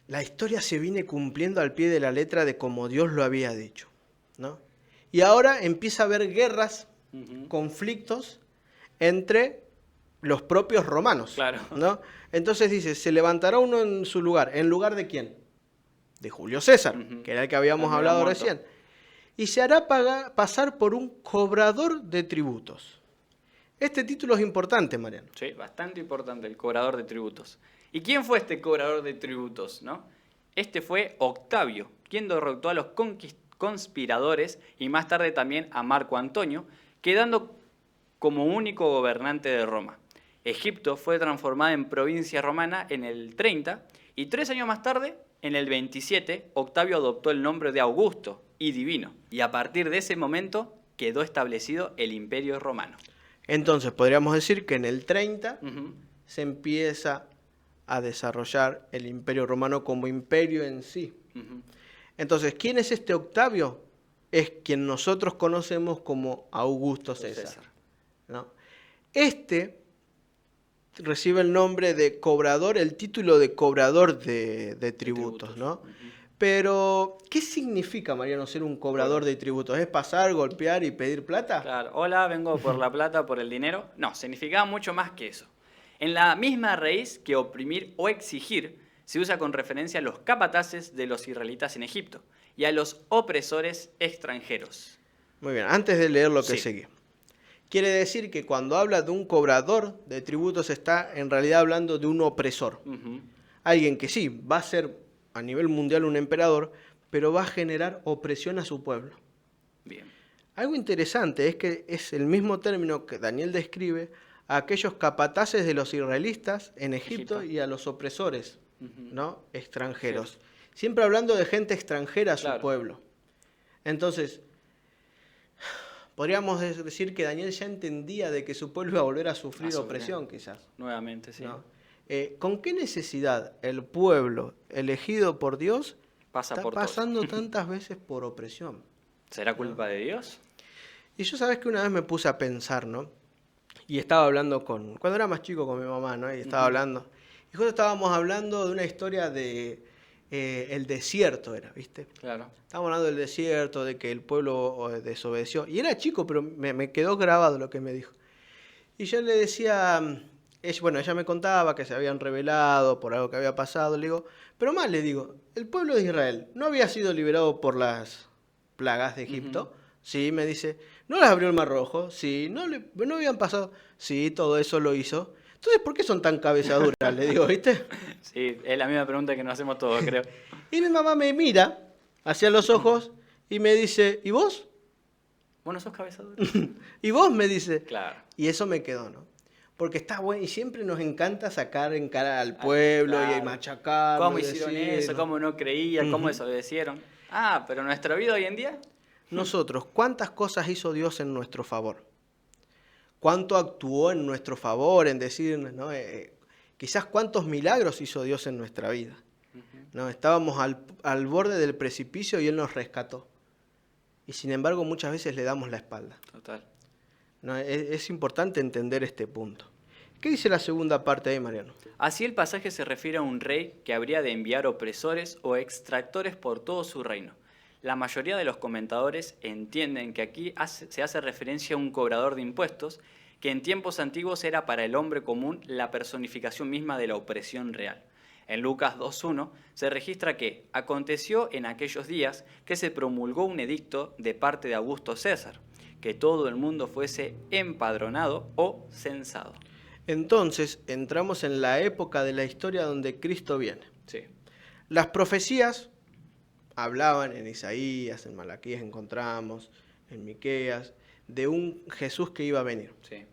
La historia se viene cumpliendo al pie de la letra de como Dios lo había dicho, ¿no? Y ahora empieza a haber guerras, conflictos entre los propios romanos, Claro. ¿no? Entonces dice, se levantará uno en su lugar. ¿En lugar de quién? De Julio César, que era el que habíamos El hablado muerto. recién. Y se hará pasar por un cobrador de tributos. Este título es importante, Mariano. Sí, bastante importante, el cobrador de tributos. ¿Y quién fue este cobrador de tributos, no? Este fue Octavio, quien derrotó a los conspiradores y más tarde también a Marco Antonio, quedando como único gobernante de Roma. Egipto fue transformada en provincia romana en el 30 y 3 años más tarde, en el 27, Octavio adoptó el nombre de Augusto y Divino. Y a partir de ese momento quedó establecido el Imperio Romano. Entonces podríamos decir que en el 30 Ujú. se empieza a desarrollar el Imperio Romano como imperio en sí. Ujú. Entonces, ¿quién es este Octavio? Es quien nosotros conocemos como Augusto César, ¿no? Este recibe el nombre de cobrador, el título de cobrador de tributos, ¿no? Ujú. Pero, ¿qué significa, Mariano, ser un cobrador de tributos? ¿Es pasar, golpear y pedir plata? Claro, hola, vengo por la plata, por el dinero. No, significaba mucho más que eso. En la misma raíz que oprimir o exigir, se usa con referencia a los capataces de los israelitas en Egipto y a los opresores extranjeros. Muy bien, antes de leer lo que Sí. sigue. Quiere decir que cuando habla de un cobrador de tributos está en realidad hablando de un opresor. Ujú. Alguien que sí, va a ser a nivel mundial un emperador, pero va a generar opresión a su pueblo. Bien. Algo interesante es que es el mismo término que Daniel describe a aquellos capataces de los israelitas en Egipto y a los opresores, Ujú. ¿no? Extranjeros. Siempre hablando de gente extranjera a su Claro. pueblo. Entonces, podríamos decir que Daniel ya entendía de que su pueblo iba a volver a sufrir sufrir. opresión, quizás. Nuevamente, sí. ¿No? ¿Con qué necesidad el pueblo elegido por Dios Pasa está por todo. pasando tantas veces por opresión? ¿Será culpa de Dios? Y yo sabes que una vez me puse a pensar, ¿no? Y estaba hablando cuando era más chico con mi mamá, ¿no? Y estaba hablando. Y justo estábamos hablando de una historia de el desierto, ¿viste? Claro. Estábamos hablando del desierto, de que el pueblo desobedeció. Y era chico, pero me quedó grabado lo que me dijo. Y yo le decía, ella me contaba que se habían rebelado por algo que había pasado. Le digo, pero más le digo, el pueblo de Israel no había sido liberado por las plagas de Egipto. Sí, me dice, ¿no les abrió el Mar Rojo? Sí, no habían pasado. Sí, todo eso lo hizo. Entonces, ¿por qué son tan cabezaduras? Le digo, ¿viste? Sí, es la misma pregunta que nos hacemos todos, creo. Y mi mamá me mira hacia los ojos y me dice, ¿y vos? ¿Vos no sos cabezador? ¿Y vos? Me dice. Claro. Y eso me quedó, ¿no? Porque está bueno y siempre nos encanta sacar en cara al pueblo y Claro. machacarlo. ¿Cómo y hicieron decir, eso? ¿no? ¿Cómo no creían? ¿Cómo desobedecieron? Ah, pero nuestra vida hoy en día. Nosotros, ¿cuántas cosas hizo Dios en nuestro favor? ¿Cuánto actuó en nuestro favor en decir, ¿no? Quizás cuántos milagros hizo Dios en nuestra vida? ¿No? Estábamos al borde del precipicio y Él nos rescató. Y sin embargo muchas veces le damos la espalda. Total. ¿No? Es importante entender este punto. ¿Qué dice la segunda parte ahí, Mariano? Así el pasaje se refiere a un rey que habría de enviar opresores o extractores por todo su reino. La mayoría de los comentadores entienden que aquí se hace referencia a un cobrador de impuestos, que en tiempos antiguos era para el hombre común la personificación misma de la opresión real. En Lucas 2.1 se registra que aconteció en aquellos días que se promulgó un edicto de parte de Augusto César, que todo el mundo fuese empadronado o censado. Entonces entramos en la época de la historia donde Cristo viene. Sí. Las profecías hablaban en Isaías, en Malaquías encontramos, en Miqueas, de un Jesús que iba a venir. Sí.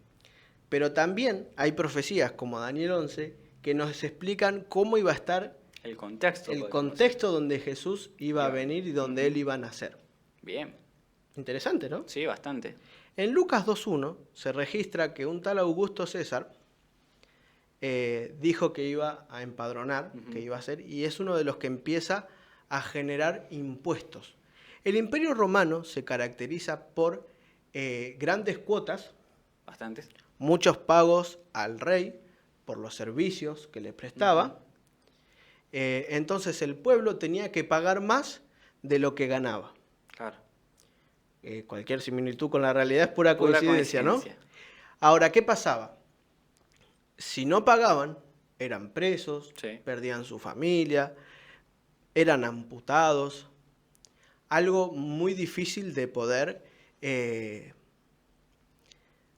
Pero también hay profecías como Daniel 11 que nos explican cómo iba a estar El contexto. el podemos contexto donde Jesús iba a Iba. venir y donde Él iba a nacer. decir. Bien. Interesante, ¿no? Sí, bastante. En Lucas 2.1 se registra que un tal Augusto César dijo que iba a empadronar, que iba a hacer, y es uno de los que empieza a generar impuestos. El Imperio Romano se caracteriza por grandes cuotas, Bastantes. muchos pagos al rey por los servicios que le prestaba. Entonces el pueblo tenía que pagar más de lo que ganaba. Claro. Cualquier similitud con la realidad es pura coincidencia, ¿no? coincidencia. Ahora, ¿qué pasaba? Si no pagaban, eran presos, Sí. perdían su familia, eran amputados. Algo muy difícil de poder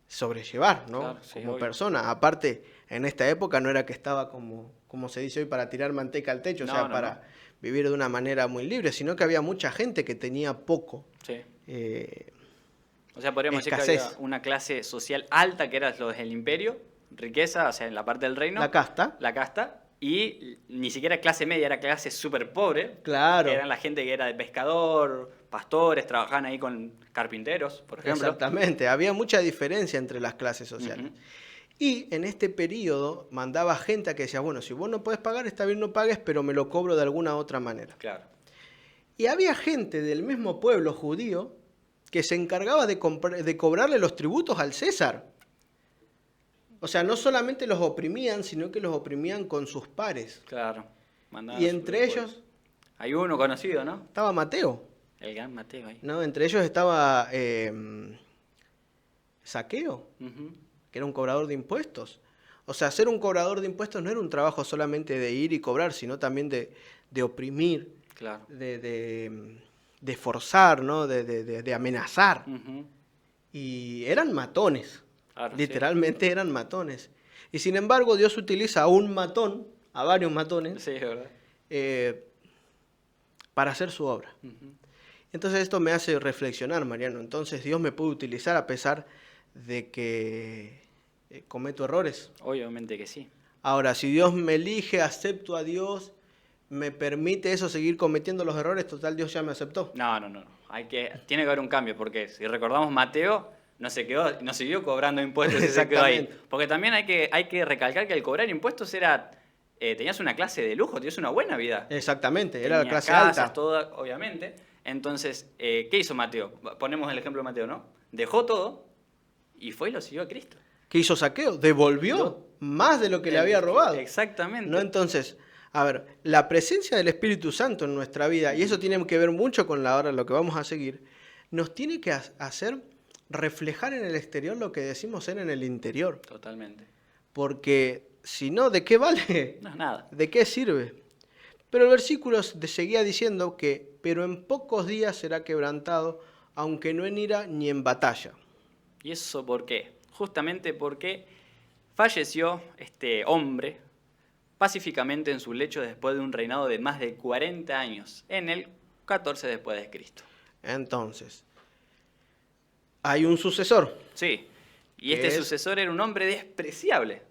sobrellevar, ¿no? Claro, sí, como obvio. persona. Aparte, en esta época no era que estaba como se dice hoy para tirar manteca al techo, No, o sea, no, para no. vivir de una manera muy libre, sino que había mucha gente que tenía poco. Sí. Eh, O sea, podríamos decir que Escasez. había una clase social alta, que eran los del imperio, riqueza, o sea, en la parte del reino. La casta. La casta. Y ni siquiera clase media, era clase súper pobre. Claro. Que eran la gente que era de pescador, pastores, trabajaban ahí con carpinteros, por ejemplo. Exactamente, había mucha diferencia entre las clases sociales. Ujú. Y en este periodo mandaba gente a que decía, bueno, si vos no podés pagar, está bien, no pagues, pero me lo cobro de alguna otra manera. Claro. Y había gente del mismo pueblo judío que se encargaba de cobrarle los tributos al César. O sea, no solamente los oprimían, sino que los oprimían con sus pares. Claro. Mandaban Y a su entre pueblo. ellos Hay uno conocido, ¿no? estaba Mateo, El gran Mateo ahí. ¿no? Entre ellos estaba Zaqueo, Ujú. que era un cobrador de impuestos. O sea, ser un cobrador de impuestos no era un trabajo solamente de ir y cobrar, sino también de oprimir, Claro. de forzar, ¿no? De amenazar. Ujú. Y eran matones, Claro, sí. literalmente eran matones. Y sin embargo, Dios utiliza a un matón, a varios matones, Sí, es verdad. eh, para hacer su obra. Ujú. Entonces esto me hace reflexionar, Mariano. Entonces Dios me puede utilizar a pesar de que cometo errores. Obviamente que sí. Ahora, si Dios me elige, acepto a Dios, me permite eso seguir cometiendo los errores, total, Dios ya me aceptó. No. Tiene que haber un cambio, porque si recordamos Mateo, no siguió cobrando impuestos y se quedó ahí. Exactamente. Porque también hay que recalcar que el cobrar impuestos tenías una clase de lujo, tenías una buena vida. Exactamente, era la Tenías clase casas, alta. todo, obviamente. Entonces, ¿qué hizo Mateo? Ponemos el ejemplo de Mateo, ¿no? Dejó todo y fue y lo siguió a Cristo. ¿Qué hizo Saqueo? Devolvió más de lo que le había robado. Exactamente. ¿No? Entonces, a ver, la presencia del Espíritu Santo en nuestra vida, y eso tiene que ver mucho con la hora, lo que vamos a seguir, nos tiene que hacer reflejar en el exterior lo que decimos ser en el interior. Totalmente. Porque si no, ¿de qué vale? No es nada. ¿De qué sirve? Pero el versículo seguía diciendo que, pero en pocos días será quebrantado, aunque no en ira ni en batalla. ¿Y eso por qué? Justamente porque falleció este hombre pacíficamente en su lecho después de un reinado de más de 40 años, en el 14 después de Cristo. Entonces, hay un sucesor. Sí, y ¿Qué este es? sucesor era un hombre despreciable,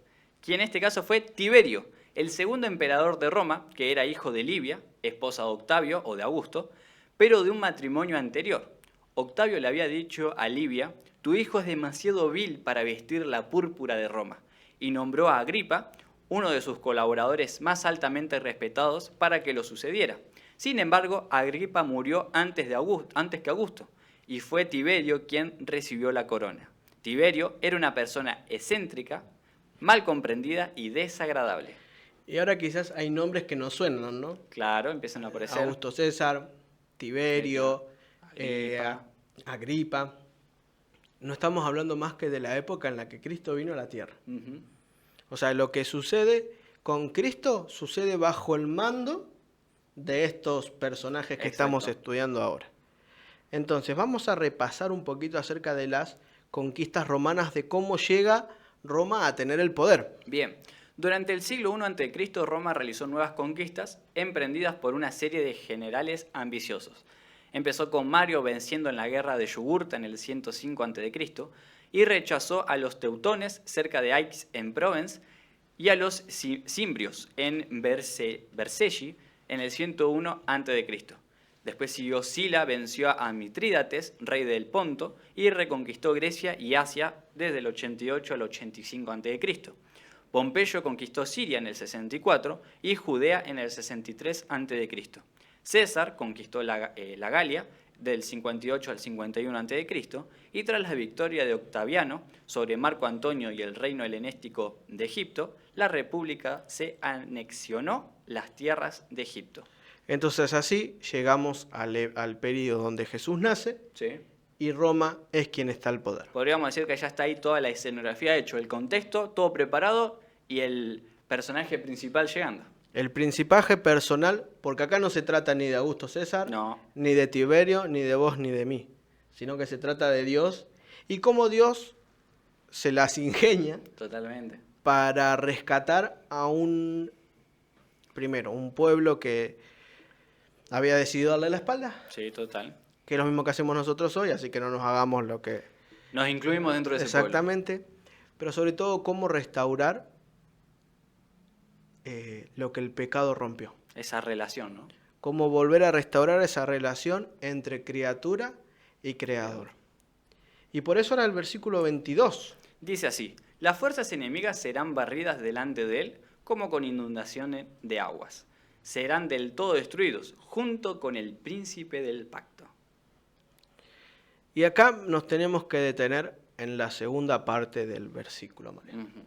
quien en este caso fue Tiberio, el segundo emperador de Roma, que era hijo de Livia, esposa de Octavio o de Augusto, pero de un matrimonio anterior. Octavio le había dicho a Livia: tu hijo es demasiado vil para vestir la púrpura de Roma, y nombró a Agripa, uno de sus colaboradores más altamente respetados, para que lo sucediera. Sin embargo, Agripa murió antes que Augusto, y fue Tiberio quien recibió la corona. Tiberio era una persona excéntrica, mal comprendida y desagradable. Y ahora quizás hay nombres que nos suenan, ¿no? Claro, empiezan a aparecer. Augusto César, Tiberio, Agripa. Agripa. No estamos hablando más que de la época en la que Cristo vino a la tierra. Ujú. O sea, lo que sucede con Cristo sucede bajo el mando de estos personajes que estamos Exacto. estudiando ahora. Entonces, vamos a repasar un poquito acerca de las conquistas romanas, de cómo llega Roma a tener el poder. Bien, durante el siglo I a.C., Roma realizó nuevas conquistas emprendidas por una serie de generales ambiciosos. Empezó con Mario venciendo en la guerra de Yugurta en el 105 a.C. y rechazó a los teutones cerca de Aix en Provence y a los cimbrios en Vercelli en el 101 a.C. Después siguió Sila, venció a Mitrídates, rey del Ponto, y reconquistó Grecia y Asia desde el 88 al 85 a.C. Pompeyo conquistó Siria en el 64 y Judea en el 63 a.C. César conquistó la Galia del 58 al 51 a.C. y tras la victoria de Octaviano sobre Marco Antonio y el reino helenístico de Egipto, la república se anexionó las tierras de Egipto. Entonces así llegamos al periodo donde Jesús nace Sí. y Roma es quien está al poder. Podríamos decir que ya está ahí toda la escenografía hecho, el contexto, todo preparado y el personaje principal llegando. El principaje personal, porque acá no se trata ni de Augusto César, No. ni de Tiberio, ni de vos, ni de mí, sino que se trata de Dios y cómo Dios se las ingenia Totalmente. para rescatar a un pueblo que había decidido darle la espalda, Sí, total. que es lo mismo que hacemos nosotros hoy, así que no nos hagamos lo que... Nos incluimos dentro de ese pueblo. Exactamente, pero sobre todo cómo restaurar lo que el pecado rompió. Esa relación, ¿no? Cómo volver a restaurar esa relación entre criatura y creador. Y por eso era el versículo 22. Dice así: las fuerzas enemigas serán barridas delante de él como con inundaciones de aguas. Serán del todo destruidos, junto con el príncipe del pacto. Y acá nos tenemos que detener en la segunda parte del versículo, Mariano. Ujú.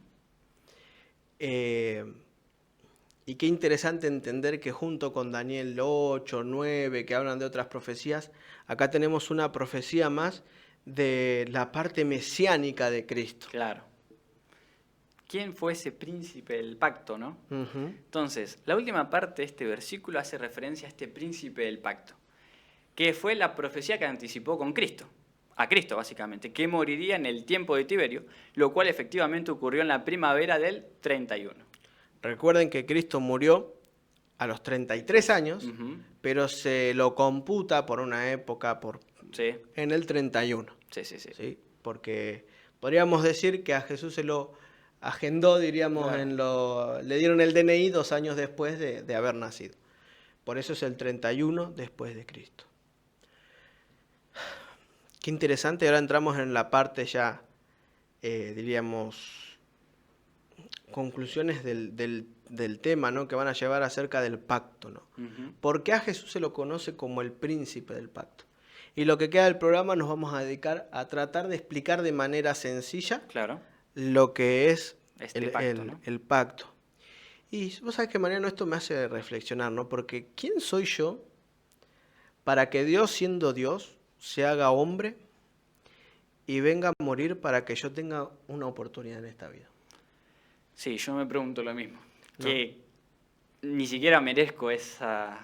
Y qué interesante entender que junto con Daniel 8, 9, que hablan de otras profecías, acá tenemos una profecía más de la parte mesiánica de Cristo. Claro. quién fue ese príncipe del pacto, ¿no? Ujú. Entonces, la última parte de este versículo hace referencia a este príncipe del pacto, que fue la profecía que anticipó con Cristo, a Cristo básicamente, que moriría en el tiempo de Tiberio, lo cual efectivamente ocurrió en la primavera del 31. Recuerden que Cristo murió a los 33 años, Ujú. pero se lo computa por una época Sí, en el 31, sí, sí, sí. ¿sí? Porque podríamos decir que a Jesús se lo agendó, diríamos, Claro. le dieron el DNI 2 años después de haber nacido. Por eso es el 31 después de Cristo. Qué interesante, ahora entramos en la parte ya, diríamos, conclusiones del tema, ¿no? Que van a llevar acerca del pacto, ¿no? Ujú. ¿Por qué a Jesús se lo conoce como el príncipe del pacto? Y lo que queda del programa nos vamos a dedicar a tratar de explicar de manera sencilla Claro, lo que es este pacto, ¿no? el pacto. Y vos sabés que, Mariano, esto me hace reflexionar, ¿no? Porque ¿quién soy yo para que Dios, siendo Dios, se haga hombre y venga a morir para que yo tenga una oportunidad en esta vida? Sí, yo me pregunto lo mismo, No. que ni siquiera merezco esa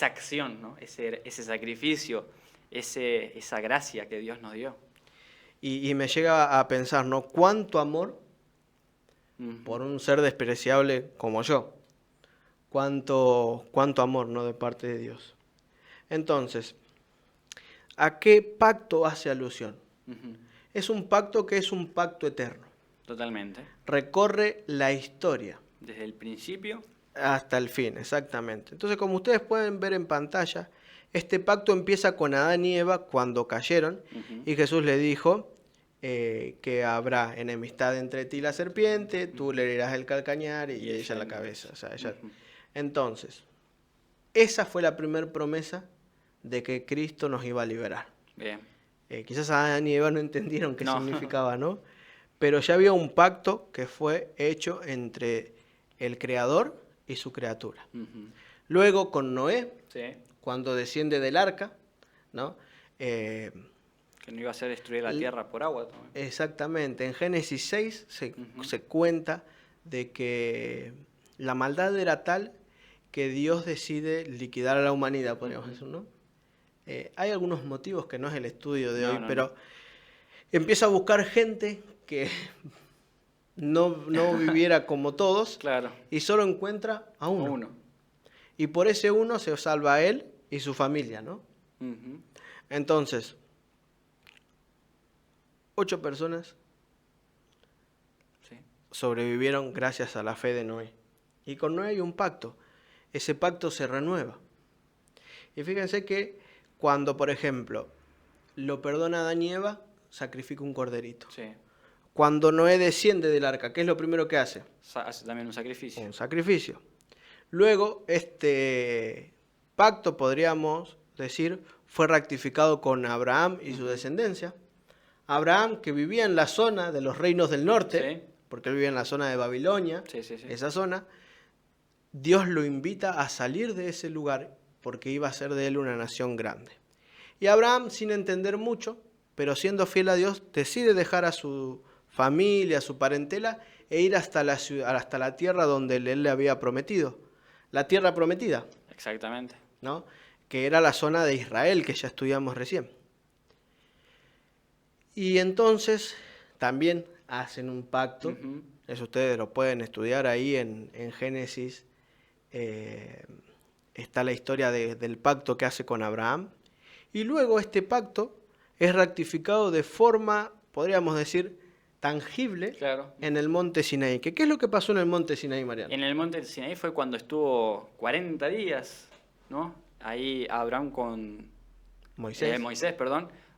acción, ¿no? Ese sacrificio, esa gracia que Dios nos dio. Y me llega a pensar, ¿no? ¿Cuánto amor Ujú. por un ser despreciable como yo? ¿Cuánto amor, ¿no? De parte de Dios. Entonces, ¿a qué pacto hace alusión? Ujú. Es un pacto que es un pacto eterno. Totalmente. Recorre la historia Desde el principio. hasta el fin, exactamente. Entonces, como ustedes pueden ver en pantalla, este pacto empieza con Adán y Eva cuando cayeron, Ujú. y Jesús le dijo que habrá enemistad entre ti y la serpiente, tú le herirás el calcañar y ella la cabeza. O sea, Ujú. Entonces, esa fue la primera promesa de que Cristo nos iba a liberar. Bien. Quizás Adán y Eva no entendieron qué No. significaba, ¿no? Pero ya había un pacto que fue hecho entre el Creador y su criatura. Ujú. Luego con Noé, Sí. cuando desciende del arca, ¿no? Que no iba a ser destruir la L- tierra por agua también. Exactamente, en Génesis 6 Ujú. se cuenta de que la maldad era tal que Dios decide liquidar a la humanidad, podríamos decir, ¿no? Hay algunos motivos que no es el estudio de hoy, No. pero empieza a buscar gente que no viviera como todos Claro. y solo encuentra a uno. Uno. Y por ese uno se salva a él y su familia, ¿no? Ujú. Entonces, 8 personas Sí. sobrevivieron gracias a la fe de Noé. Y con Noé hay un pacto. Ese pacto se renueva. Y fíjense que cuando, por ejemplo, lo perdona Adán y Eva, sacrifica un corderito. Sí. Cuando Noé desciende del arca, ¿qué es lo primero que hace? Hace también un sacrificio. Un sacrificio. Luego, este pacto, podríamos decir, fue ratificado con Abraham y su descendencia. Abraham, que vivía en la zona de los reinos del norte, Sí. porque él vivía en la zona de Babilonia, Sí. esa zona, Dios lo invita a salir de ese lugar porque iba a ser de él una nación grande. Y Abraham, sin entender mucho, pero siendo fiel a Dios, decide dejar a su familia, a su parentela, e ir hasta la ciudad, hasta la tierra donde él le había prometido. La tierra prometida, Exactamente. ¿no? Que era la zona de Israel, que ya estudiamos recién. Y entonces también hacen un pacto, Ujú. eso ustedes lo pueden estudiar ahí en Génesis, está la historia del pacto que hace con Abraham. Y luego este pacto es ratificado de forma, podríamos decir, tangible Claro. en el monte Sinaí. ¿Qué es lo que pasó en el monte Sinaí, Mariano? En el monte Sinaí fue cuando estuvo 40 días, ¿no? Ahí Abraham con Moisés.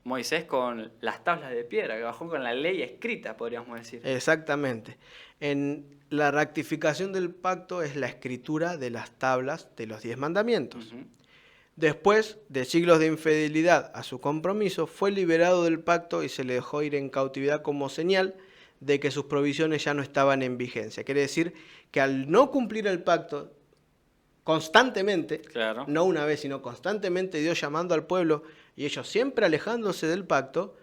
Moisés con las tablas de piedra, que bajó con la ley escrita, podríamos decir. Exactamente. En la ratificación del pacto es la escritura de las tablas de los 10 mandamientos. Ujú. Después de siglos de infidelidad a su compromiso, fue liberado del pacto y se le dejó ir en cautividad como señal de que sus provisiones ya no estaban en vigencia. Quiere decir que al no cumplir el pacto constantemente, Claro. no una vez, sino constantemente, Dios llamando al pueblo y ellos siempre alejándose del pacto,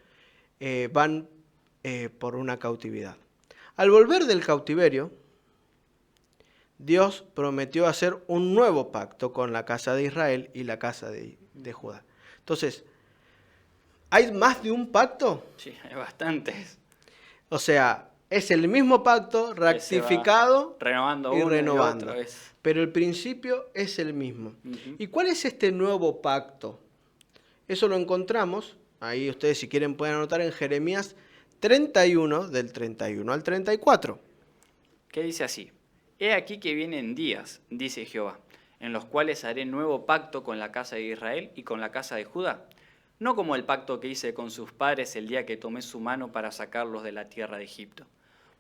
van por una cautividad. Al volver del cautiverio, Dios prometió hacer un nuevo pacto con la casa de Israel y la casa de Judá. Entonces, ¿hay más de un pacto? Sí, hay bastantes. O sea, es el mismo pacto rectificado renovando y uno renovando. Y otra vez. Pero el principio es el mismo. Uh-huh. ¿Y cuál es este nuevo pacto? Eso lo encontramos, ahí ustedes si quieren pueden anotar en Jeremías 31, del 31 al 34. ¿Qué dice así? He aquí que vienen días, dice Jehová, en los cuales haré nuevo pacto con la casa de Israel y con la casa de Judá. No como el pacto que hice con sus padres el día que tomé su mano para sacarlos de la tierra de Egipto.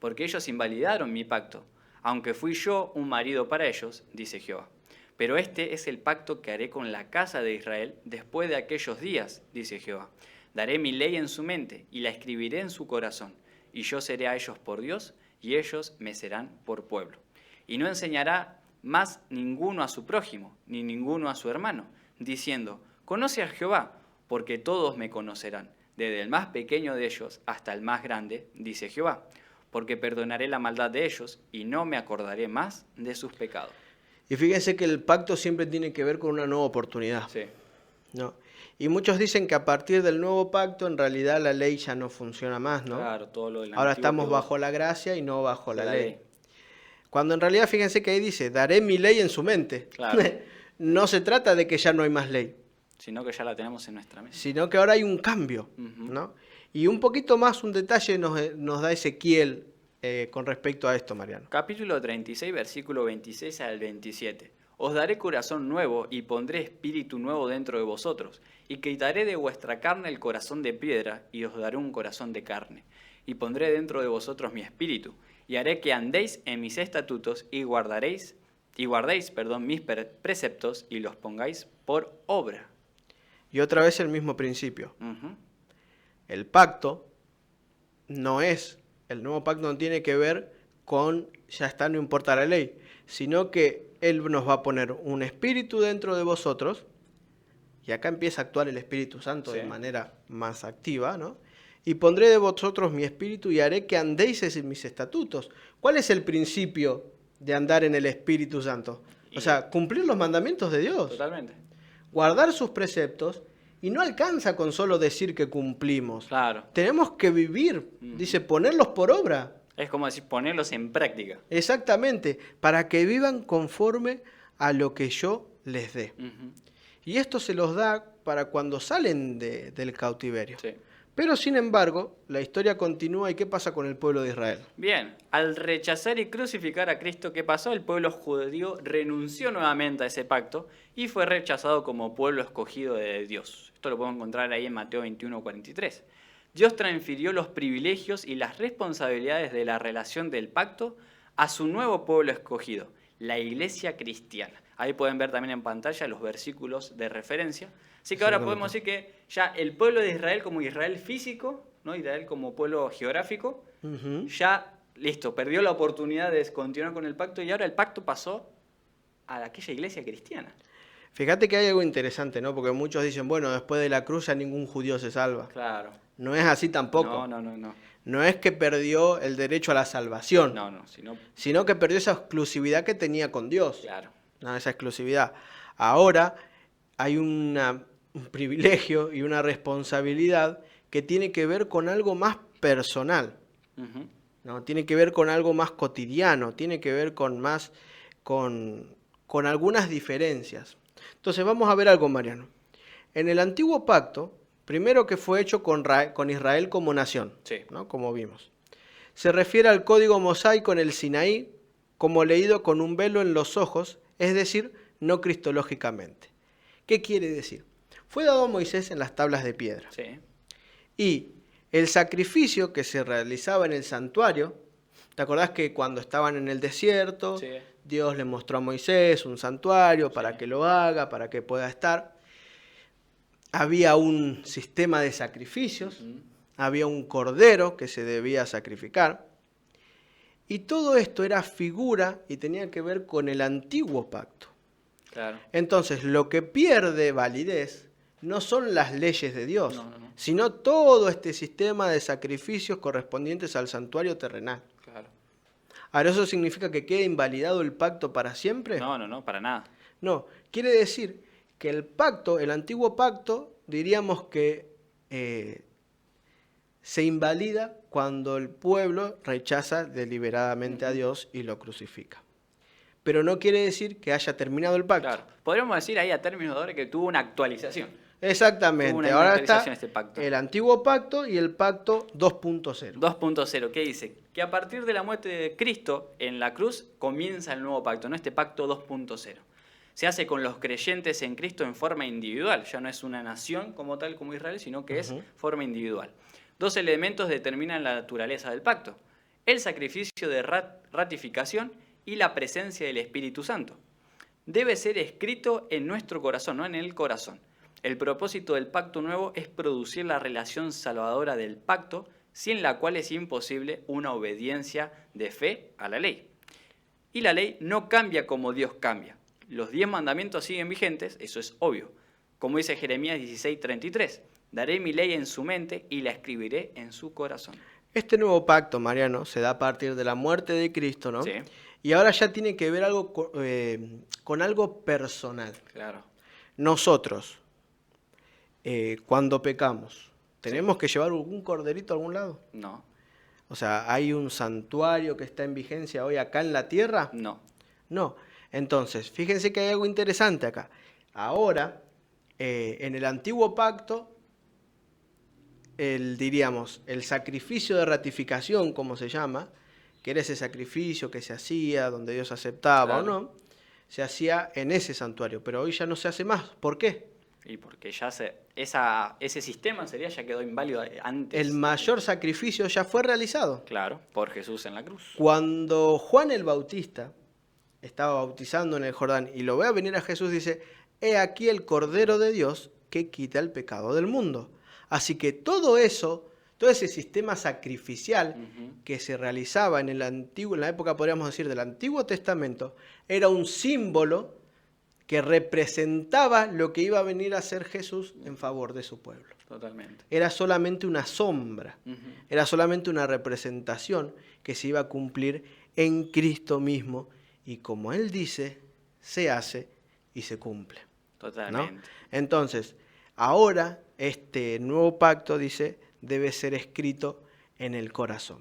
Porque ellos invalidaron mi pacto, aunque fui yo un marido para ellos, dice Jehová. Pero este es el pacto que haré con la casa de Israel después de aquellos días, dice Jehová. Daré mi ley en su mente y la escribiré en su corazón, y yo seré a ellos por Dios, y ellos me serán por pueblo. Y no enseñará más ninguno a su prójimo, ni ninguno a su hermano, diciendo, conoce a Jehová, porque todos me conocerán, desde el más pequeño de ellos hasta el más grande, dice Jehová, porque perdonaré la maldad de ellos y no me acordaré más de sus pecados. Y fíjense que el pacto siempre tiene que ver con una nueva oportunidad. Sí. ¿No? Y muchos dicen que a partir del nuevo pacto en realidad la ley ya no funciona más, ¿no? Claro, todo lo del Ahora antiguo estamos quedó bajo la gracia y no bajo la ley. ley. Cuando en realidad fíjense que ahí dice, daré mi ley en su mente. Claro. No se trata de que ya no hay más ley, Sino que ya la tenemos en nuestra mente. sino que ahora hay un cambio, Ujú. ¿no? Y un poquito más, un detalle nos da Ezequiel con respecto a esto, Mariano. Capítulo 36, versículo 26 al 27. Os daré corazón nuevo y pondré espíritu nuevo dentro de vosotros, y quitaré de vuestra carne el corazón de piedra, y os daré un corazón de carne. Y pondré dentro de vosotros mi espíritu, y haré que andéis en mis estatutos y guardéis mis preceptos y los pongáis por obra. Y otra vez el mismo principio. Ujú. El pacto no es, el nuevo pacto no tiene que ver con ya está, no importa la ley, sino que Él nos va a poner un espíritu dentro de vosotros, y acá empieza a actuar el Espíritu Santo Sí. de manera más activa, ¿no? Y pondré de vosotros mi espíritu y haré que andéis en mis estatutos. ¿Cuál es el principio de andar en el Espíritu Santo? O sea, cumplir los mandamientos de Dios, Totalmente. guardar sus preceptos, y no alcanza con solo decir que cumplimos. Claro. Tenemos que vivir, dice, ponerlos por obra. Es como decir, ponerlos en práctica. Exactamente, para que vivan conforme a lo que yo les dé. Ujú. Y esto se los da para cuando salen del cautiverio. Sí. Pero sin embargo, la historia continúa. ¿Y qué pasa con el pueblo de Israel? Bien, al rechazar y crucificar a Cristo, ¿qué pasó? El pueblo judío renunció nuevamente a ese pacto y fue rechazado como pueblo escogido de Dios. Esto lo podemos encontrar ahí en Mateo 21:43. Dios transfirió los privilegios y las responsabilidades de la relación del pacto a su nuevo pueblo escogido, la iglesia cristiana. Ahí pueden ver también en pantalla los versículos de referencia. Así que ahora podemos decir que ya el pueblo de Israel como Israel físico, ¿no? Israel como pueblo geográfico, ya, listo, perdió la oportunidad de continuar con el pacto y ahora el pacto pasó a aquella iglesia cristiana. Fíjate que hay algo interesante, ¿no? Porque muchos dicen, bueno, después de la cruz ya ningún judío se salva. Claro. No es así tampoco. No. No es que perdió el derecho a la salvación, No, sino que perdió esa exclusividad que tenía con Dios. claro. No, esa exclusividad. Ahora hay un privilegio y una responsabilidad que tiene que ver con algo más personal, Ujú. ¿no? Tiene que ver con algo más cotidiano, tiene que ver con más, con algunas diferencias. Entonces vamos a ver algo, Mariano. En el antiguo pacto, primero que fue hecho con Israel como nación, Sí. ¿no? Como vimos. Se refiere al código mosaico en el Sinaí, como leído con un velo en los ojos, es decir, no cristológicamente. ¿Qué quiere decir? Fue dado a Moisés en las tablas de piedra. Sí. Y el sacrificio que se realizaba en el santuario, ¿te acordás que cuando estaban en el desierto, Sí. Dios le mostró a Moisés un santuario para que lo haga, para que pueda estar? Había un sistema de sacrificios, había un cordero que se debía sacrificar, y todo esto era figura y tenía que ver con el antiguo pacto. Claro. Entonces, lo que pierde validez no son las leyes de Dios, No. sino todo este sistema de sacrificios correspondientes al santuario terrenal. Claro. Ahora, ¿eso significa que quede invalidado el pacto para siempre? No, para nada. No, quiere decir que el pacto, el antiguo pacto, diríamos que se invalida cuando el pueblo rechaza deliberadamente a Dios y lo crucifica. Pero no quiere decir que haya terminado el pacto. Claro. Podríamos decir ahí a términos de ahora que tuvo una actualización. Tuvo Exactamente. una Ahora actualización está este pacto. el antiguo pacto y el pacto 2.0. 2.0, ¿qué dice? Que a partir de la muerte de Cristo en la cruz comienza el nuevo pacto, ¿no? Este pacto 2.0. Se hace con los creyentes en Cristo en forma individual, ya no es una nación como tal como Israel, sino que es forma individual. Dos elementos determinan la naturaleza del pacto: el sacrificio de ratificación y la presencia del Espíritu Santo. Debe ser escrito en nuestro corazón, no en el corazón. El propósito del pacto nuevo es producir la relación salvadora del pacto, sin la cual es imposible una obediencia de fe a la ley. Y la ley no cambia como Dios cambia. Los 10 mandamientos siguen vigentes, eso es obvio. Como dice Jeremías 16:33, daré mi ley en su mente y la escribiré en su corazón. Este nuevo pacto, Mariano, se da a partir de la muerte de Cristo, ¿no? Sí. Y ahora ya tiene que ver algo con algo personal. Claro. Nosotros, cuando pecamos, ¿tenemos que llevar un corderito a algún lado? No. O sea, ¿hay un santuario que está en vigencia hoy acá en la tierra? No. No. Entonces, fíjense que hay algo interesante acá. Ahora, en el antiguo pacto, diríamos, el sacrificio de ratificación, como se llama, que era ese sacrificio que se hacía, donde Dios aceptaba o no, se hacía en ese santuario, pero hoy ya no se hace más. ¿Por qué? Y porque ya ese sistema ya quedó inválido antes. El mayor sacrificio ya fue realizado. Claro, por Jesús en la cruz. Cuando Juan el Bautista estaba bautizando en el Jordán y lo ve a venir a Jesús, dice: he aquí el Cordero de Dios que quita el pecado del mundo. Así que todo eso, todo ese sistema sacrificial que se realizaba en la época, podríamos decir, del Antiguo Testamento, era un símbolo que representaba lo que iba a venir a hacer Jesús en favor de su pueblo. Totalmente. Era solamente una sombra, era solamente una representación que se iba a cumplir en Cristo mismo, y como Él dice, se hace y se cumple. Totalmente. ¿No? Entonces, ahora este nuevo pacto, dice, debe ser escrito en el corazón.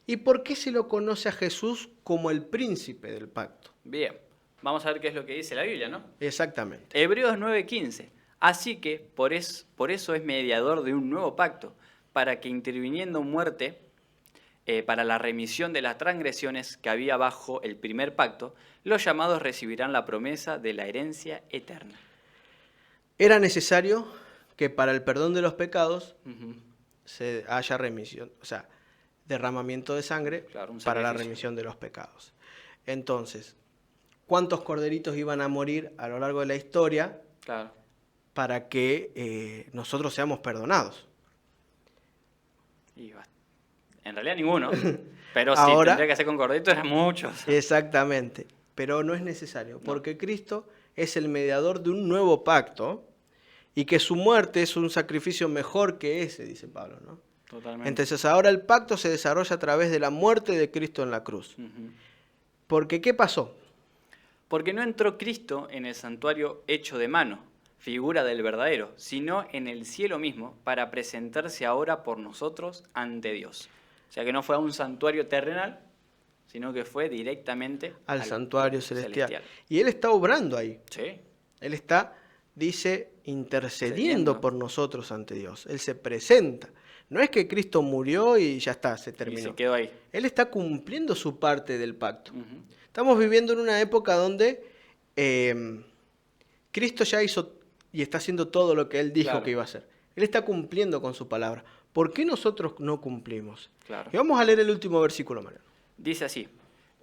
¿Y por qué se lo conoce a Jesús como el príncipe del pacto? Bien, vamos a ver qué es lo que dice la Biblia, ¿no? Exactamente. Hebreos 9:15. Así que por eso es mediador de un nuevo pacto, para que interviniendo muerte para la remisión de las transgresiones que había bajo el primer pacto, los llamados recibirán la promesa de la herencia eterna. Era necesario que para el perdón de los pecados se haya remisión, o sea, derramamiento de sangre, claro, para la remisión de los pecados. Entonces, ¿cuántos corderitos iban a morir a lo largo de la historia? Claro. Para que nosotros seamos perdonados? Y en realidad ninguno, pero Ahora, si tendría que hacer con corderito eran muchos. Exactamente, pero no es necesario, porque Cristo es el mediador de un nuevo pacto, y que su muerte es un sacrificio mejor que ese, dice Pablo, ¿no? Totalmente. Entonces ahora el pacto se desarrolla a través de la muerte de Cristo en la cruz. Porque, ¿qué pasó? Porque no entró Cristo en el santuario hecho de mano, figura del verdadero, sino en el cielo mismo, para presentarse ahora por nosotros ante Dios. O sea que no fue a un santuario terrenal, sino que fue directamente al santuario celestial. Y Él está obrando ahí. Sí. Él está, dice, intercediendo por nosotros ante Dios. Él se presenta. No es que Cristo murió y ya está, se terminó. Y se quedó ahí. Él está cumpliendo su parte del pacto. Estamos viviendo en una época donde Cristo ya hizo y está haciendo todo lo que Él dijo que iba a hacer. Él está cumpliendo con su palabra. ¿Por qué nosotros no cumplimos? Claro. Y vamos a leer el último versículo, Mariano. Dice así,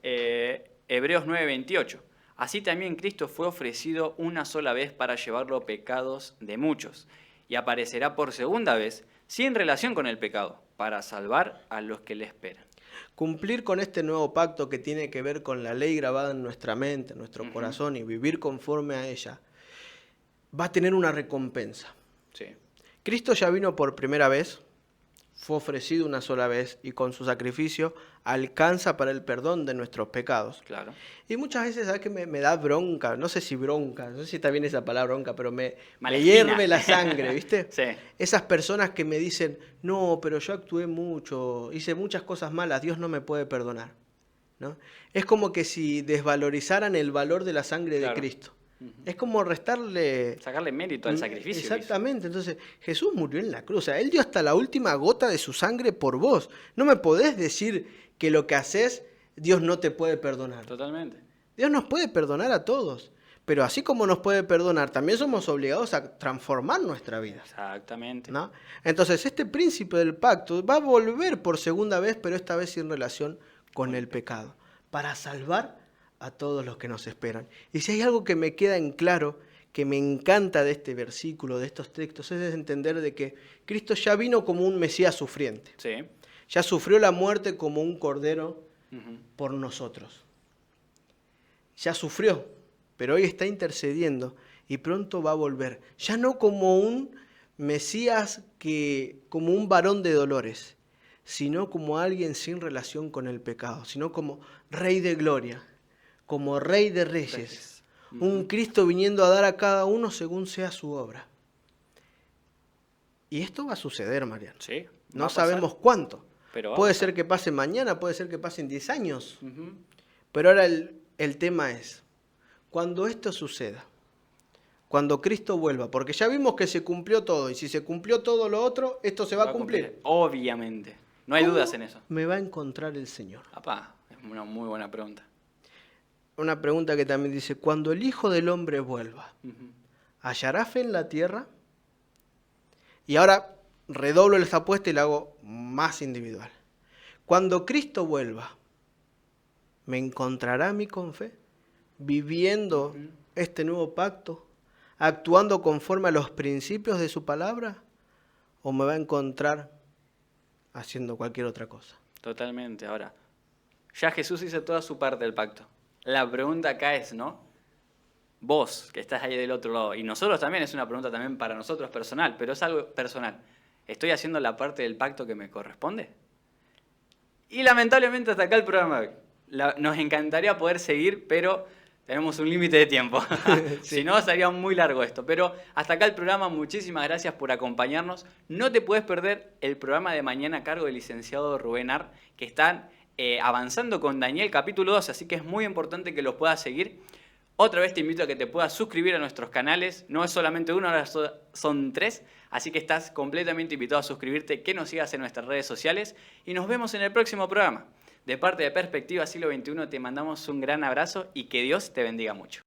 Hebreos 9:28. Así también Cristo fue ofrecido una sola vez para llevar los pecados de muchos, y aparecerá por segunda vez, sin relación con el pecado, para salvar a los que le esperan. Cumplir con este nuevo pacto que tiene que ver con la ley grabada en nuestra mente, en nuestro corazón, y vivir conforme a ella, va a tener una recompensa. Sí. Cristo ya vino por primera vez, fue ofrecido una sola vez y con su sacrificio alcanza para el perdón de nuestros pecados. Claro. Y muchas veces, ¿sabes qué? Me da bronca, no sé si bronca, no sé si está bien esa palabra bronca, pero me hierve la sangre, ¿viste? Sí. Esas personas que me dicen, no, pero yo actué mucho, hice muchas cosas malas, Dios no me puede perdonar, ¿no? Es como que si desvalorizaran el valor de la sangre de Cristo. Es como sacarle mérito al sacrificio. Exactamente. Entonces, Jesús murió en la cruz. O sea, Él dio hasta la última gota de su sangre por vos. No me podés decir que lo que haces, Dios no te puede perdonar. Totalmente. Dios nos puede perdonar a todos. Pero así como nos puede perdonar, también somos obligados a transformar nuestra vida. Exactamente. ¿No? Entonces, este príncipe del pacto va a volver por segunda vez, pero esta vez sin relación con el pecado, para salvar a todos los que nos esperan. Y si hay algo que me queda en claro, que me encanta de este versículo, de estos textos, es entender de que Cristo ya vino como un Mesías sufriente. Sí. Ya sufrió la muerte como un cordero por nosotros. Ya sufrió, pero hoy está intercediendo y pronto va a volver. Ya no como un Mesías, como un varón de dolores, sino como alguien sin relación con el pecado, sino como Rey de gloria, como Rey de reyes, un Cristo viniendo a dar a cada uno según sea su obra. Y esto va a suceder, Mariano. Sí. No sabemos cuánto. Pero puede ser que pase mañana, puede ser que pasen 10 años. Pero ahora el tema es, cuando esto suceda, cuando Cristo vuelva, porque ya vimos que se cumplió todo, y si se cumplió todo lo otro, esto se va a cumplir. Obviamente. No hay dudas en eso. ¿Me va a encontrar el Señor? Apá, es una muy buena pregunta. Una pregunta que también dice, cuando el Hijo del Hombre vuelva, ¿hallará fe en la tierra? Y ahora redoblo esta apuesta y la hago más individual. Cuando Cristo vuelva, ¿me encontrará a mí con fe? ¿Viviendo este nuevo pacto? ¿Actuando conforme a los principios de su palabra? ¿O me va a encontrar haciendo cualquier otra cosa? Totalmente. Ahora, ya Jesús hizo toda su parte del pacto. La pregunta acá es, ¿no? Vos, que estás ahí del otro lado, y nosotros también, es una pregunta también para nosotros personal, pero es algo personal. ¿Estoy haciendo la parte del pacto que me corresponde? Y lamentablemente hasta acá el programa de hoy. Nos encantaría poder seguir, pero tenemos un límite de tiempo. Sí. Si no, sería muy largo esto. Pero hasta acá el programa. Muchísimas gracias por acompañarnos. No te puedes perder el programa de mañana a cargo del licenciado Rubén Ar, que están avanzando con Daniel capítulo 2, así que es muy importante que los puedas seguir. Otra vez te invito a que te puedas suscribir a nuestros canales. No es solamente uno, ahora son 3. Así que estás completamente invitado a suscribirte, que nos sigas en nuestras redes sociales. Y nos vemos en el próximo programa. De parte de Perspectiva Siglo XXI te mandamos un gran abrazo y que Dios te bendiga mucho.